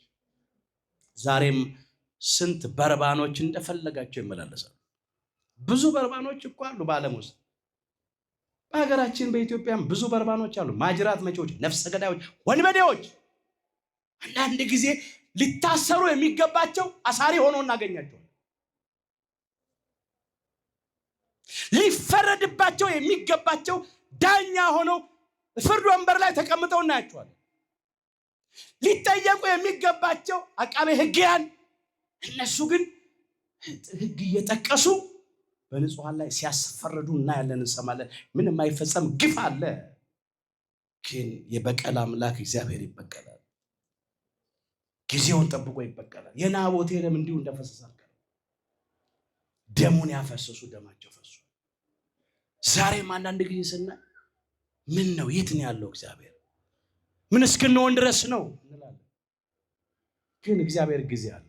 ዛሬም ስንት በርባኖች እንደፈለጋቸው ይመላለሳሉ። ብዙ በርባኖች እኮ አሉ በዓለም ውስጥ። በሀገራችን በኢትዮጵያም ብዙ በርባኖች አሉ። ማጅራት መቺዎች፣ ነፍሰ ገዳዮች፣ ወንበዴዎች። አንዳንድ ጊዜ ሊታሰሩ የሚገባቸው አሳሪ ሆኖ እናገኛቸው። ሊፈረድባቸው የሚገባቸው ዳኛ ሆነው ፍርድ ወንበር ላይ ተቀምጠው እናያቸዋለን። ሊጠየቁ የሚገባቸው አቃቤ ሕግያን፣ እነሱ ግን ሕግ እየጠቀሱ በንጹሐን ላይ ሲያስፈርዱ እናያለን፣ እንሰማለን። ምን የማይፈጸም ግፍ አለ። ግን የበቀል አምላክ እግዚአብሔር ይበቀላል። ጊዜውን ጠብቆ ይበቀላል። የናቡቴ ደም እንዲሁ እንደፈሰሰ ደሙን ያፈሰሱ ደማቸው ፈሷል። ዛሬም አንዳንድ ጊዜ ስናይ ምን ነው የት ነው ያለው እግዚአብሔር? ምን እስክንሆን ድረስ ነው እንላለን። ግን እግዚአብሔር ጊዜ አለው።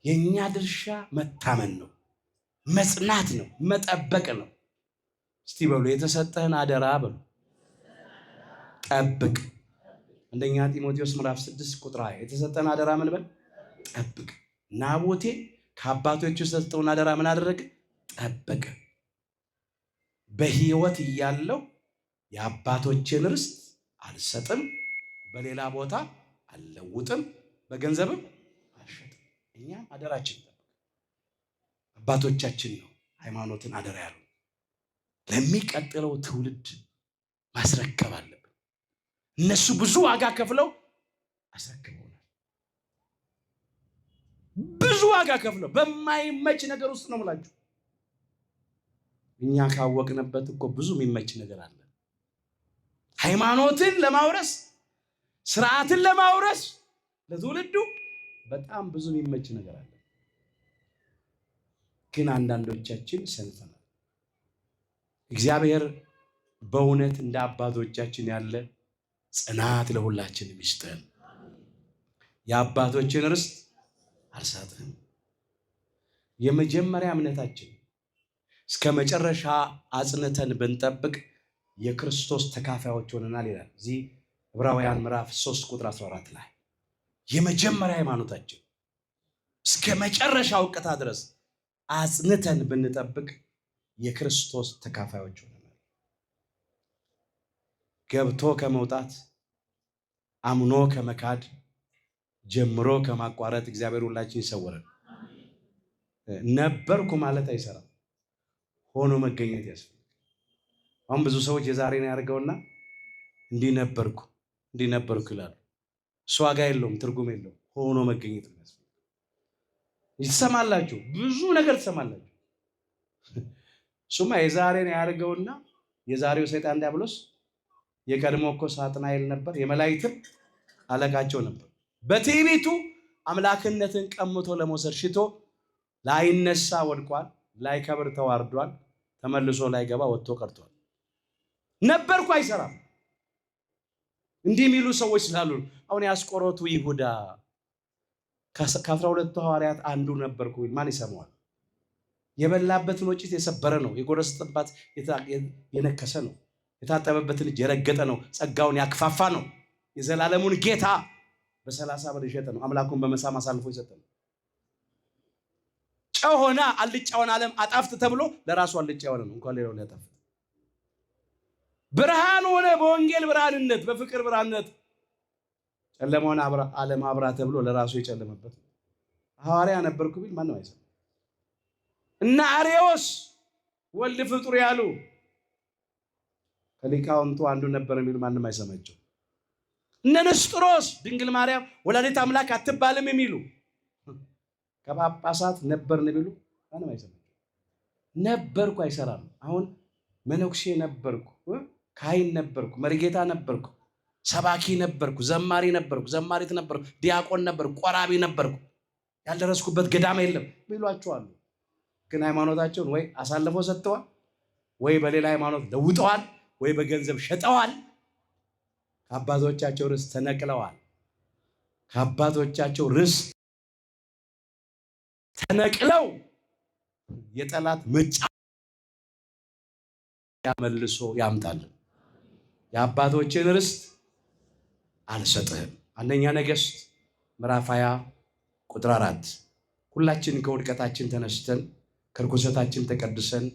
የኛ ድርሻ መታመን ነው፣ መጽናት ነው፣ መጠበቅ ነው። እስቲ በሉ የተሰጠህን አደራ በሉ ጠብቅ። አንደኛ ጢሞቴዎስ ምዕራፍ 6 ቁጥር 20 የተሰጠን አደራ ምን በል? ጠብቅ። ናቡቴ ከአባቶቹ የሰጠውን አደራ ምን አደረገ? ጠበቀ። በሕይወት እያለው የአባቶችን ርስት አልሰጥም፣ በሌላ ቦታ አልለውጥም፣ በገንዘብም አልሸጥም። እኛም አደራችን ጠብቅ። አባቶቻችን ነው ሃይማኖትን አደራ ያሉ። ለሚቀጥለው ትውልድ ማስረከብ አለብን። እነሱ ብዙ ዋጋ ከፍለው አስረክበውናል። ብዙ ዋጋ ከፍለው በማይመች ነገር ውስጥ ነው የምላችሁ። እኛ ካወቅንበት እኮ ብዙ የሚመች ነገር አለ። ሃይማኖትን ለማውረስ ስርዓትን ለማውረስ ለትውልዱ በጣም ብዙ የሚመች ነገር አለ። ግን አንዳንዶቻችን ሰንፈናል። እግዚአብሔር በእውነት እንደ አባቶቻችን ያለ ጽናት ለሁላችንም ይስጠን። የአባቶችን ርስት አልሳትም። የመጀመሪያ እምነታችን እስከ መጨረሻ አጽንተን ብንጠብቅ የክርስቶስ ተካፋዮች ሆነናል ይላል እዚህ ዕብራውያን ምዕራፍ 3 ቁጥር 14 ላይ። የመጀመሪያ ሃይማኖታችን እስከ መጨረሻ እውቀታ ድረስ አጽንተን ብንጠብቅ የክርስቶስ ተካፋዮች ሆነናል። ገብቶ ከመውጣት አምኖ ከመካድ ጀምሮ ከማቋረጥ እግዚአብሔር ሁላችን ይሰውረን። ነበርኩ ማለት አይሰራም፣ ሆኖ መገኘት ያስፈልጋል። አሁን ብዙ ሰዎች የዛሬን ያደርገውና እንዲህ ነበርኩ ይላሉ። እሱ ዋጋ የለውም፣ ትርጉም የለውም። ሆኖ መገኘት ነው። ይሰማላችሁ፣ ብዙ ነገር ትሰማላችሁ። እሱማ የዛሬን ያደርገውና የዛሬው ሰይጣን ዲያብሎስ የቀድሞ እኮ ሳጥናኤል ነበር፣ የመላእክትም አለቃቸው ነበር። በትዕቢቱ አምላክነትን ቀምቶ ለመውሰድ ሽቶ ላይነሳ ወድቋል፣ ላይከብር ተዋርዷል፣ ተመልሶ ላይገባ ወጥቶ ቀርቷል። ነበርኩ አይሰራም። እንዲህ የሚሉ ሰዎች ስላሉ አሁን ያስቆሮቱ ይሁዳ ከ12 ሐዋርያት አንዱ ነበርኩ ቢል ማን ይሰማዋል? የበላበትን ወጭት የሰበረ ነው። የጎረሰጠባት የነከሰ ነው። የታጠበበትን እጅ የረገጠ ነው። ጸጋውን ያክፋፋ ነው። የዘላለሙን ጌታ በ30 ብር የሸጠ ነው። አምላኩን በመሳም አሳልፎ የሰጠ ነው። ጨው ሆና አልጫውን ዓለም አጣፍጥ ተብሎ ለራሱ አልጫ የሆነ ነው። እንኳን ሌላው ሊያጣፍጥ ብርሃን ሆነ። በወንጌል ብርሃንነት፣ በፍቅር ብርሃንነት ጨለማውን ዓለም አብራ ተብሎ ለራሱ የጨለመበት ሐዋርያ ነበርኩ ቢል ማንም አይሰማም። እና አርዮስ ወልድ ፍጡር ያሉ ከሊቃውንቱ አንዱ ነበር የሚሉ ማንም አይሰማቸው። እነ ንስጥሮስ ድንግል ማርያም ወላዲተ አምላክ አትባልም የሚሉ ከጳጳሳት ነበርን ቢሉ ማንም አይሰማቸው። ነበርኩ አይሰራም። አሁን መነኩሴ ነበርኩ፣ ካህን ነበርኩ፣ መሪጌታ ነበርኩ፣ ሰባኪ ነበርኩ፣ ዘማሪ ነበርኩ፣ ዘማሪት ነበርኩ፣ ዲያቆን ነበርኩ፣ ቆራቢ ነበርኩ፣ ያልደረስኩበት ገዳም የለም ይሏቸዋል። ግን ሃይማኖታቸውን ወይ አሳልፈው ሰጥተዋል፣ ወይ በሌላ ሃይማኖት ለውጠዋል፣ ወይ በገንዘብ ሸጠዋል። ከአባቶቻቸው ርስት ተነቅለዋል። ከአባቶቻቸው ርስት ተነቅለው የጠላት ምጫ ያመልሶ ያምጣል። የአባቶችን ርስት አልሰጥህም። አንደኛ ነገሥት ምዕራፍ 20 ቁጥር 4 ሁላችን ከውድቀታችን ተነስተን ከርኩሰታችን ተቀድሰን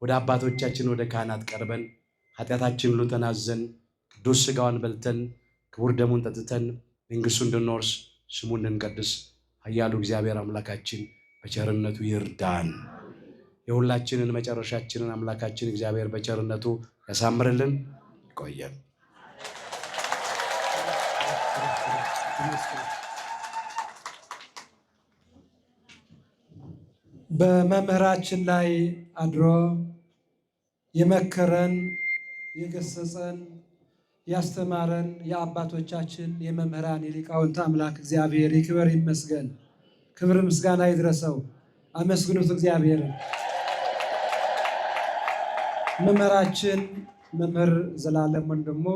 ወደ አባቶቻችን ወደ ካህናት ቀርበን ኃጢአታችን ሁሉ ተናዘን ቅዱስ ሥጋውን በልተን ክቡር ደሙን ጠጥተን መንግሥቱን እንድንወርስ ስሙን እንድንቀድስ ኃያሉ እግዚአብሔር አምላካችን በቸርነቱ ይርዳን። የሁላችንን መጨረሻችንን አምላካችን እግዚአብሔር በቸርነቱ ያሳምርልን። ይቆየን። በመምህራችን ላይ አድሮ የመከረን የገሰጸን ያስተማረን የአባቶቻችን የመምህራን የሊቃውንት አምላክ እግዚአብሔር ይክበር ይመስገን። ክብር ምስጋና ይድረሰው። አመስግኑት እግዚአብሔርን። መምህራችን መምህር ዘላለም ወንድሞ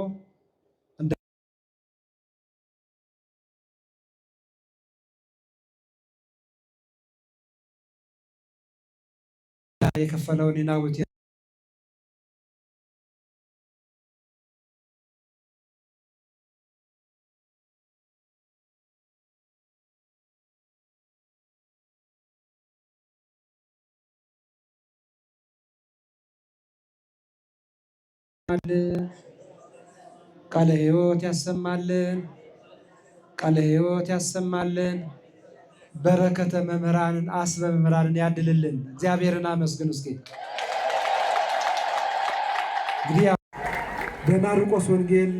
የከፈለውን የናቡቴ ቃለ ሕይወት ያሰማልን፣ ቃለ ሕይወት ያሰማልን። በረከተ መምህራንን አስበ መምህራንን ያድልልን። እግዚአብሔርን አመስግኑ እስኪ። እንግዲህ በማርቆስ ወንጌል